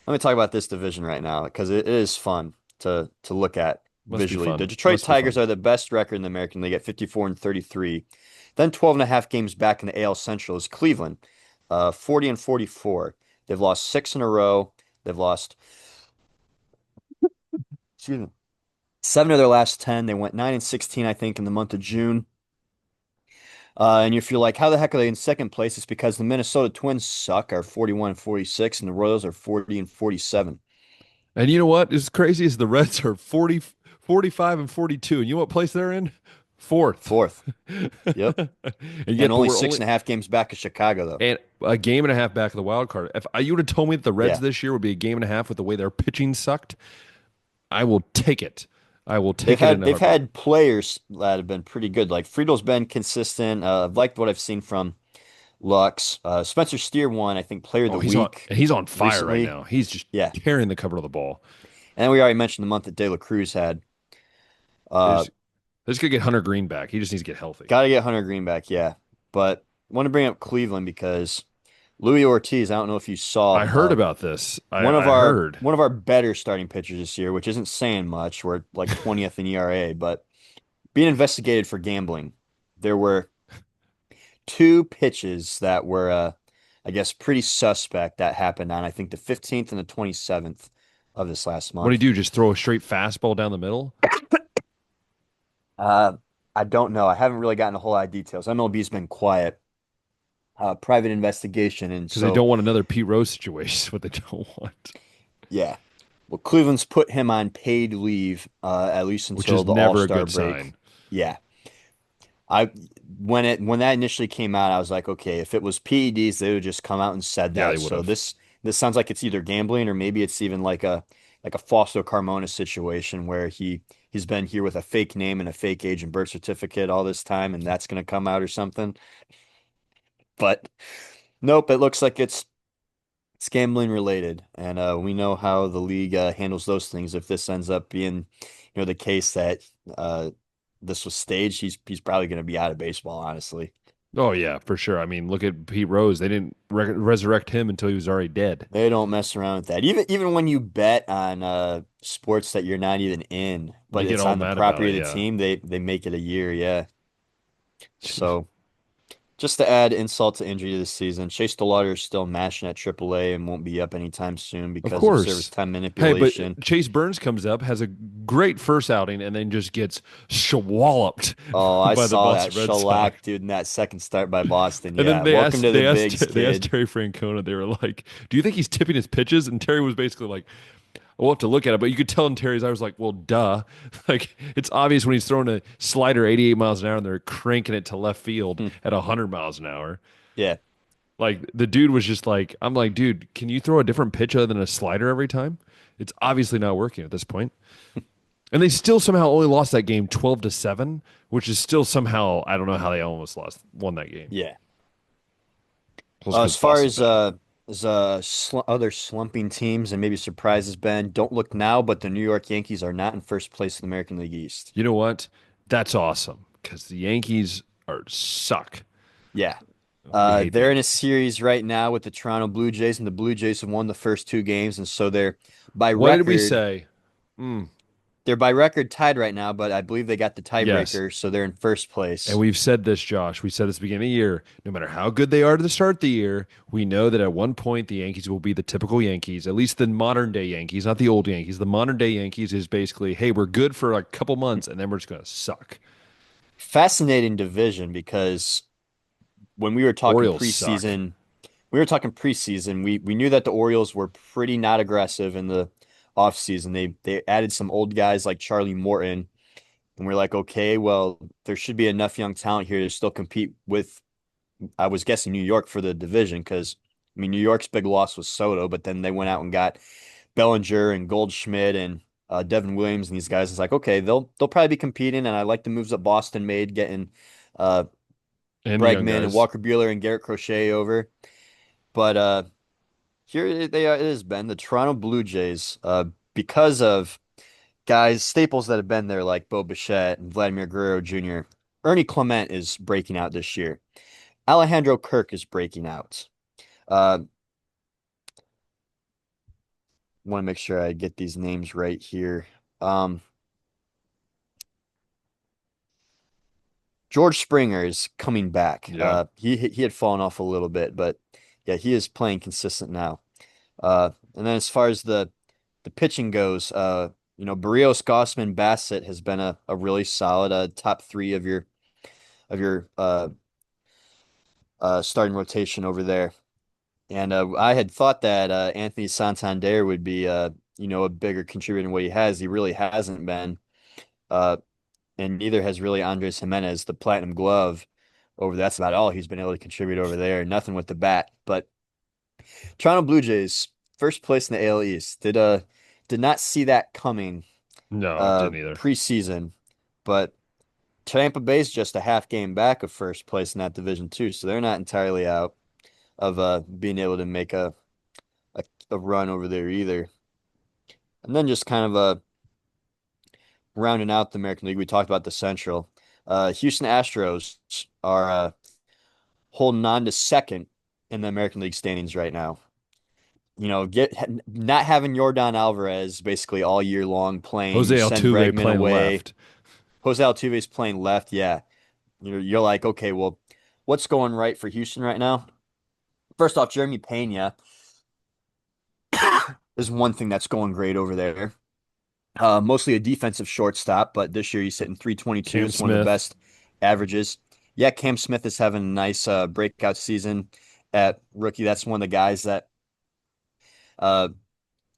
let me talk about this division right now because it is fun to look at Must be visually. The fun. Detroit Must be Tigers fun. are the best record in the American League at 54-33. Then 12 and a half games back in the AL Central is Cleveland, 40-44. They've lost six in a row. They've lost, excuse me, seven of their last 10. They went 9-16, I think, in the month of June. And if you're like, how the heck are they in second place? It's because the Minnesota Twins suck, are 41-46, and the Royals are 40-47. And you know what is crazy is the Reds are 40, 45, and 42. And you know what place they're in? Fourth. Fourth. Yep. And And yet only we're six only and a half games back of Chicago, though. and a game and a half back of the wild card. If you would have told me that the Reds Yeah. this year would be a game and a half with the way their pitching sucked, I will take it. I will They've take it in had a they've heartbeat. had players that have been pretty good. Like Friedel's been consistent. I've liked what I've seen from Lux. Spencer Steer won, I think, Player of Oh, the Week he's on fire right recently. now. He's just Yeah. carrying the cover of the ball. And then we already mentioned the month that De La Cruz had. They Uh, just, they just gotta get Hunter Green back. He just needs to get healthy. Got to get Hunter Green back, yeah. But want to bring up Cleveland because Louis Ortiz, I don't know if you saw, I heard about this. one of I our heard. one of our better starting pitchers this year, which isn't saying much. We're like 20th in ERA, but being investigated for gambling. There were two pitches that were, I guess, pretty suspect that happened on, I think, the 15th and the 27th of this last What do you month. do? Just throw a straight fastball down the middle? Uh, I don't know. I haven't really gotten a whole lot of details. MLB's been quiet. Private investigation, and Because they so don't want another Pete Rose situation. Is what they don't want, yeah. Well, Cleveland's put him on paid leave, at least which until is the never a All-Star good break. sign. Yeah. I when that initially came out, I was like, okay, if it was PEDs, they would just come out and said Yeah, they that. would So have. this sounds like it's either gambling or maybe it's even like a Fausto Carmona situation where he's been here with a fake name and a fake age and birth certificate all this time, and that's gonna come out or something. But nope, it looks like it's gambling related, and we know how the league handles those things. If this ends up being, the case that this was staged, he's probably going to be out of baseball, honestly. Oh yeah, for sure. I mean, look at Pete Rose. They didn't resurrect him until he was already dead. They don't mess around with that. Even when you bet on sports that you're not even in, They but get it's all on the mad about property it. of the Yeah. team, they make it a year. Yeah. So just to add insult to injury to this season, Chase DeLauder is still mashing at AAA and won't be up anytime soon Of because of service course. time Hey, manipulation. but Chase Burns comes up, has a great first outing, and then just gets swalloped Oh, I by the saw that Boston Red Sox. shellac, dude, in that second start by Boston. And then Yeah. Welcome to the bigs, they asked kid. Terry Francona. They were like, "Do you think he's tipping his pitches?" And Terry was basically like, "We'll have to look at it." But you could tell in Terry's I was like, "Well, duh!" Like it's obvious when he's throwing a slider 88 miles an hour and they're cranking it to left field Hmm. at 100 miles an hour. Yeah. Like the dude was just like, I'm like, dude, can you throw a different pitch other than a slider every time? It's obviously not working at this point. And they still somehow only lost that game 12-7, which is still somehow I don't know how they almost won that game. Yeah. Plus because As far Boston's bad. as other slumping teams and maybe surprises, Ben, don't look now, but the New York Yankees are not in first place in the American League East. You know what? That's awesome because the Yankees are suck. Yeah. We hate the They're in a Yankees. series right now with the Toronto Blue Jays, and the Blue Jays have won the first two games, and so by What did we record say? Mm, they're by record tied right now, but I believe they got the yes. tiebreaker, so they're in first And place. we've said this, Josh. We said this at the beginning of the year. No matter how good they are to the start of the year, we know that at one point the Yankees will be the typical Yankees, at least the modern day Yankees, not the old Yankees. The modern day Yankees is basically, hey, we're good for like a couple months and then we're just going to suck. Fascinating division because when we were talking Orioles suck. preseason we were talking preseason. We knew that the Orioles were pretty not aggressive in the offseason. They added some old guys like Charlie Morton, and we're like, okay, well, there should be enough young talent here to still compete with, I was guessing New York for the division because I mean New York's big loss was Soto, but then they went out and got Bellinger and Goldschmidt and Devin Williams and these guys. It's like, okay, they'll probably be competing, and I like the moves that Boston made, getting uh And the young Bregman and guys. Walker Buehler and Garrett Crochet over. But here they are, it has been the Toronto Blue Jays, because of guys, staples that have been there like Bo Bichette and Vladimir Guerrero Jr. Ernie Clement is breaking out this year. Alejandro Kirk is breaking out. Uh, Want to make sure I get these names right here. Um, George Springer is coming back. Yeah. He had fallen off a little bit, but yeah, he is playing consistent now. And then as far as the pitching goes, Barrios, Gossman, Bassett has been a really solid top three of your starting rotation over there. And I had thought that Anthony Santander would be a bigger contributor than what he has. He really hasn't been. Uh, and neither has really Andres Jimenez, the Platinum Glove over there. That's about all he's been able to contribute over there. Nothing with the bat. But Toronto Blue Jays, first place in the AL East. Did not see that coming No, didn't either. preseason, but Tampa Bay's just a half game back of first place in that division too, so they're not entirely out of being able to make a run over there either. And then just kind of rounding out the American League, we talked about the Central. Houston Astros are holding on to second in the American League standings right now. Get not having Yordan Alvarez basically all year long playing. Jose You send Altuve Bregman playing away. left. Jose Altuve's playing left. Yeah, you're like, okay, well, what's going right for Houston right now? First off, Jeremy Pena is one thing that's going great over there. Mostly a defensive shortstop, but this year he's hitting 322. Cam It's one of the Smith. best averages. Yeah, Cam Smith is having a nice breakout season at rookie. That's one of the guys that uh,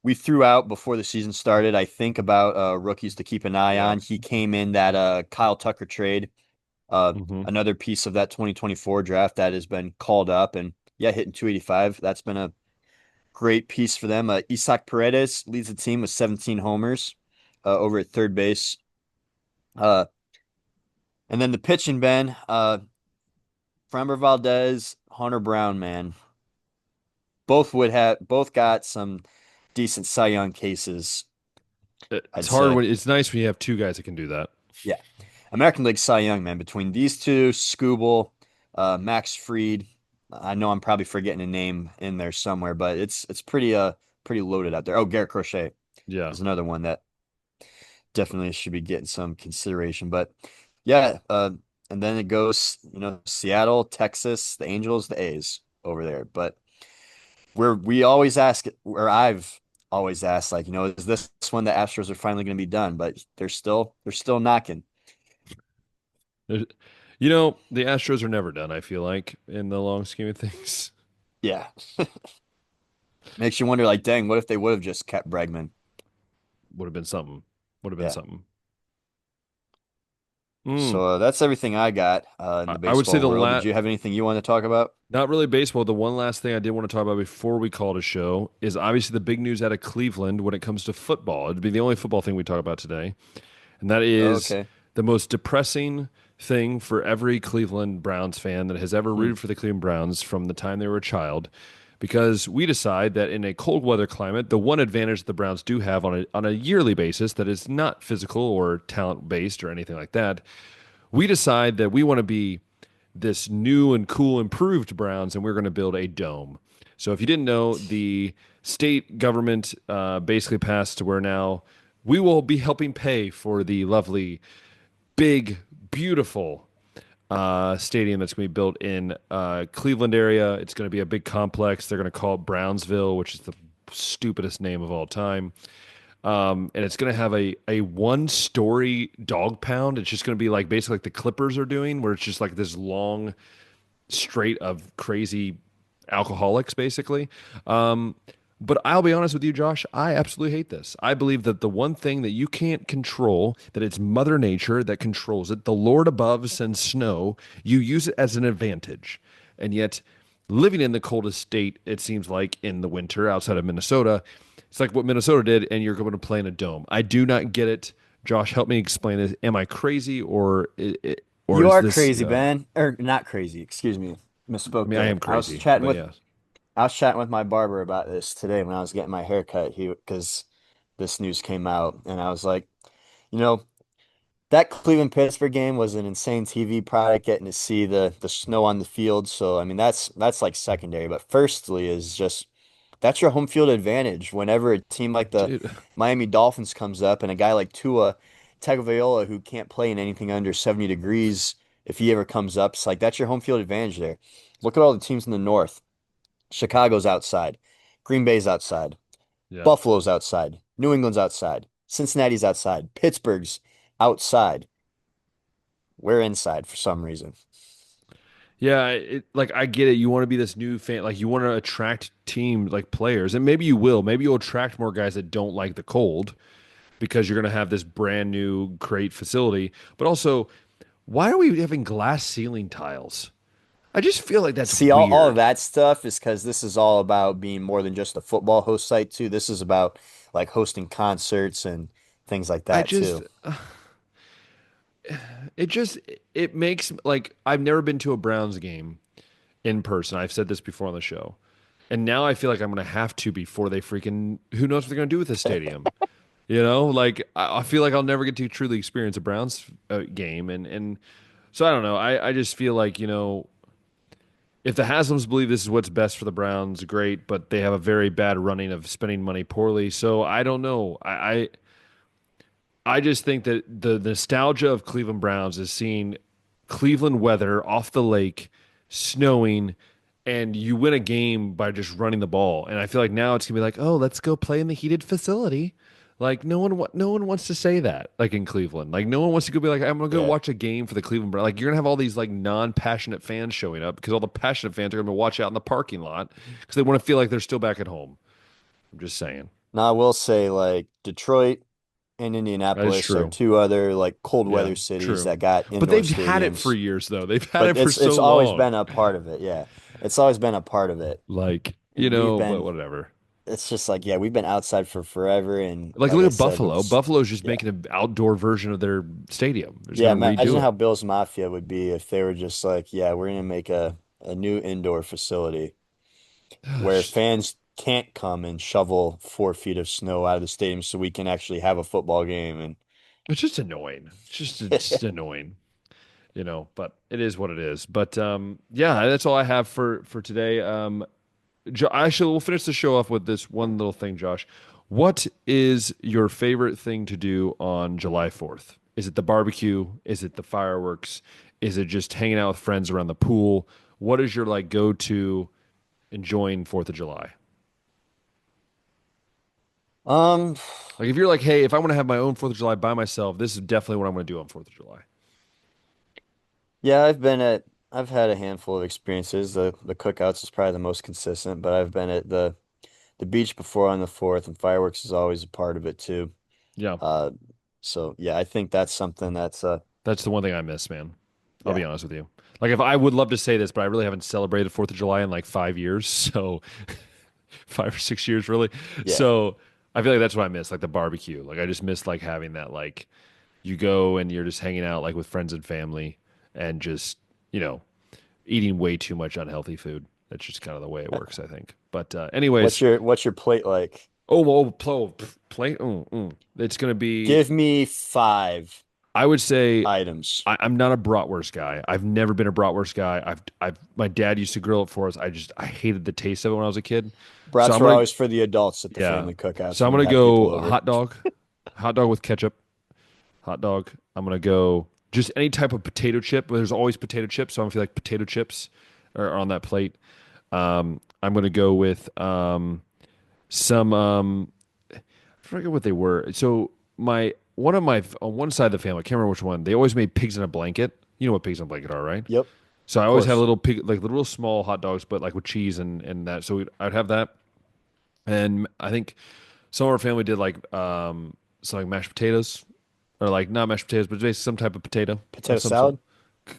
we threw out before the season started. I think about rookies to keep an eye Yeah. on. He came in that Kyle Tucker trade, Hmm. another piece of that 2024 draft that has been called up, and yeah, hitting 285. That's been a great piece for them. Isaac Paredes leads the team with 17 homers over at third base. Uh, and then the pitching, Ben, Framber Valdez, Hunter Brown, man, both got some decent Cy Young cases, It's I'd hard say. when it's nice when you have two guys that can do that. Yeah. American League Cy Young, man, between these two, Scooble, Max Fried. I know I'm probably forgetting a name in there somewhere, but it's pretty loaded out there. Oh, Garrett Crochet Yeah. is another one that definitely should be getting some consideration. But yeah, and then it goes, Seattle, Texas, the Angels, the A's over there. But we always ask, or I've always asked, like, is this one the Astros are finally going to be done? But they're still knocking. There's- the Astros are never done, I feel like, in the long scheme of things. Yeah, makes you wonder, like, dang, what if they would have just kept Bregman? Would have been something. Would have been Yeah. something. Mm. So that's everything I got in I, the I would say baseball the world. Did lat you have anything you want to talk about? not really baseball. The one last thing I did want to talk about before we call it a show is obviously the big news out of Cleveland when it comes to football. It'd be the only football thing we talk about today. And that is Okay. the most depressing thing for every Cleveland Browns fan that has ever Hmm. rooted for the Cleveland Browns from the time they were a child. Because we decide that in a cold weather climate, the one advantage the Browns do have on a yearly basis that is not physical or talent based or anything like that, we decide that we want to be this new and cool improved Browns and we're going to build a dome. So if you didn't know, the state government basically passed to where now we will be helping pay for the lovely, big, beautiful stadium that's going to be built in Cleveland area. It's going to be a big complex. They're going to call it Brownsville, which is the stupidest name of all time. And it's going to have a one-story dog pound. It's just going to be like basically like the Clippers are doing, where it's just like this long straight of crazy alcoholics, basically. Um, but I'll be honest with you, Josh, I absolutely hate this. I believe that the one thing that you can't control, that it's Mother Nature that controls it, the Lord above sends snow, you use it as an advantage. And yet, living in the coldest state, it seems like in the winter outside of Minnesota, it's like what Minnesota did, and you're going to play in a dome. I do not get it. Josh, help me explain this. Am I crazy, or You is are this? crazy, Ben. Or not crazy, excuse me. I Misspoke mean, I there. am crazy, but yeah. I was chatting with my barber about this today when I was getting my hair cut. Because this news came out, and I was like, you know, that Cleveland Pittsburgh game was an insane TV product, getting to see the snow on the field. So I mean, that's like secondary. But firstly, is just that's your home field advantage. Whenever a team like the Dude. Miami Dolphins comes up, and a guy like Tua Tagovailoa, who can't play in anything under 70 degrees, if he ever comes up, it's like that's your home field advantage there. Look at all the teams in the North. Chicago's outside. Green Bay's outside. Yeah. Buffalo's outside. New England's outside. Cincinnati's outside. Pittsburgh's outside. We're inside for some reason. Yeah, like I get it. You want to be this new fan, like you want to attract team like players, and maybe you will. Maybe you'll attract more guys that don't like the cold because you're going to have this brand new great facility. But also, why are we having glass ceiling tiles? I just feel like that's See, all of weird. that stuff is because this is all about being more than just a football host site too. This is about like hosting concerts and things like I that just too. it just it makes like I've never been to a Browns game in person. I've said this before on the show. And now I feel like I'm going to have to before they freaking who knows what they're going to do with this stadium. You know, like I feel like I'll never get to truly experience a Browns game, and so I don't know. I just feel like if the Haslams believe this is what's best for the Browns, great, but they have a very bad running of spending money poorly. So I don't know. I just think that the nostalgia of Cleveland Browns is seeing Cleveland weather off the lake, snowing, and you win a game by just running the ball. And I feel like now it's gonna be like, oh, let's go play in the heated facility. Like no one wants to say that. Like in Cleveland, like no one wants to go be like, I'm gonna go Yeah. watch a game for the Cleveland Browns. Like you're gonna have all these like non-passionate fans showing up because all the passionate fans are gonna watch out in the parking lot because they want to feel like they're still back at home. I'm just saying Now I will say like Detroit and that is Indianapolis are true. two other like cold Yeah, weather cities true. that got But indoor they've had it for stadiums. years though. They've had But it for it's so always long. been a part of it. Yeah. It's always been a part of it. Like, And we've but been whatever. it's just like, yeah, we've been outside for forever. And Like like look I at said, with Buffalo. this, Buffalo's just yeah. making an outdoor version of their stadium. They're just Yeah, gonna imagine redo how it. Bills Mafia would be if they were just like, yeah, we're gonna make a new indoor facility where It's fans can't come and shovel 4 feet of snow out of the stadium so we can actually have a football game. And just annoying. It's just annoying, but it is what it is. But yeah, that's all I have for today. We'll finish the show off with this one little thing, Josh. What is your favorite thing to do on July 4th? Is it the barbecue? Is it the fireworks? Is it just hanging out with friends around the pool? What is your like go-to enjoying 4th of July? um, Like if you're like, hey, if I want to have my own 4th of July by myself, this is definitely what I'm going to do on 4th of July. yeah, I've had a handful of experiences. The cookouts is probably the most consistent, but I've been at the beach before on the 4th, and fireworks is always a part of it too. Yeah, Uh, so yeah, I think that's something that's that's the one thing I miss, man. I'll yeah, be honest with you. Like if I would love to say this, but I really haven't celebrated 4th of July in like 5 years. So 5 or 6 years really. yeah. So I feel like that's what I miss, like the barbecue. Like I just miss like having that like you go and you're just hanging out like with friends and family and just, you know, eating way too much unhealthy food. That's just kind of the way it works, I think. But anyways, What's your plate like? plate. It's gonna be. Give me five I would say items. I'm not a bratwurst guy. I've never been a bratwurst guy. My dad used to grill it for us. I hated the taste of it when I was a kid. So Brats I'm were gonna always for the adults at the yeah. family cookouts So I'm when we'd gonna have people go over. hot dog with ketchup, hot dog. I'm gonna go just any type of potato chip. There's always potato chips, so I feel like potato chips are on that plate. I'm gonna go with some I forget what they were. So my one of my on one side of the family, I can't remember which one. They always made pigs in a blanket. You know what pigs in a blanket are, right? Yep. So I Of always have a course. little pig, like little small hot dogs, but like with cheese and that. So I'd have that. And I think some of our family did like some like mashed potatoes or like not mashed potatoes, but basically some type of potato of Potato some sort. salad?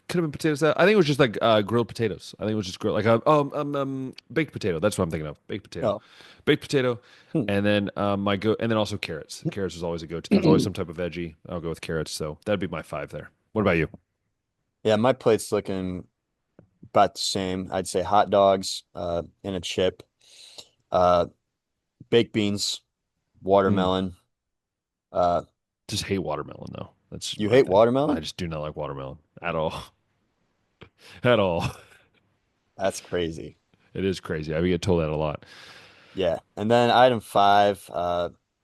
Could have been potato salad. I think it was just like grilled potatoes. I think it was just grilled like baked potato. That's what I'm thinking of. Oh. Baked potato, Hmm. and then and then also carrots. Carrots is always a go-to. There's always some type of veggie. I'll go with carrots. So that'd be my five there. What about you? Yeah, my plate's looking about the same. I'd say hot dogs, and a chip, uh, baked beans, Mm, watermelon. Uh, just hate watermelon though. That's you my hate thing. I watermelon? just do not like watermelon at all. At all. That's crazy. It is crazy. I get told that a lot. Yeah. And then item five,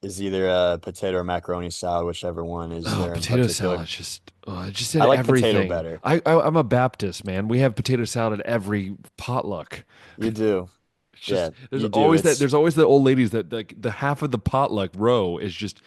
is either a potato or macaroni salad, whichever one is Oh, there in potato particular. salad just it just I said like potato everything. better. I'm a Baptist, man. We have potato salad at every potluck. You do. It's Yeah, just you do. there's always the old ladies that like the half of the potluck row is just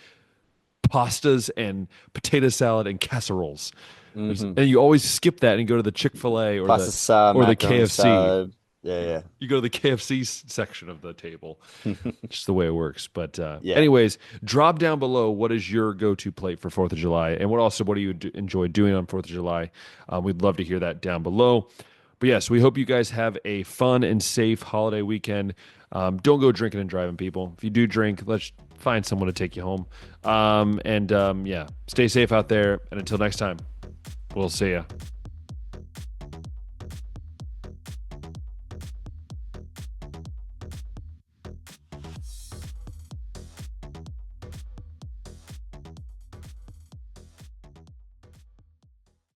pastas and potato salad and casseroles. Hmm. And you always skip that and go to the Chick-fil-A Pasta salad, or the macaroni KFC. salad. Yeah, You go to the KFC section of the table. yeah. Just the way it works. But Yeah. anyways, drop down below what is your go-to plate for 4th of July, and what do you enjoy doing on 4th of July? We'd love to hear that down below. But yes, we hope you guys have a fun and safe holiday weekend. Don't go drinking and driving, people. If you do drink, let's find someone to take you home. Yeah, stay safe out there. And until next time, we'll see ya.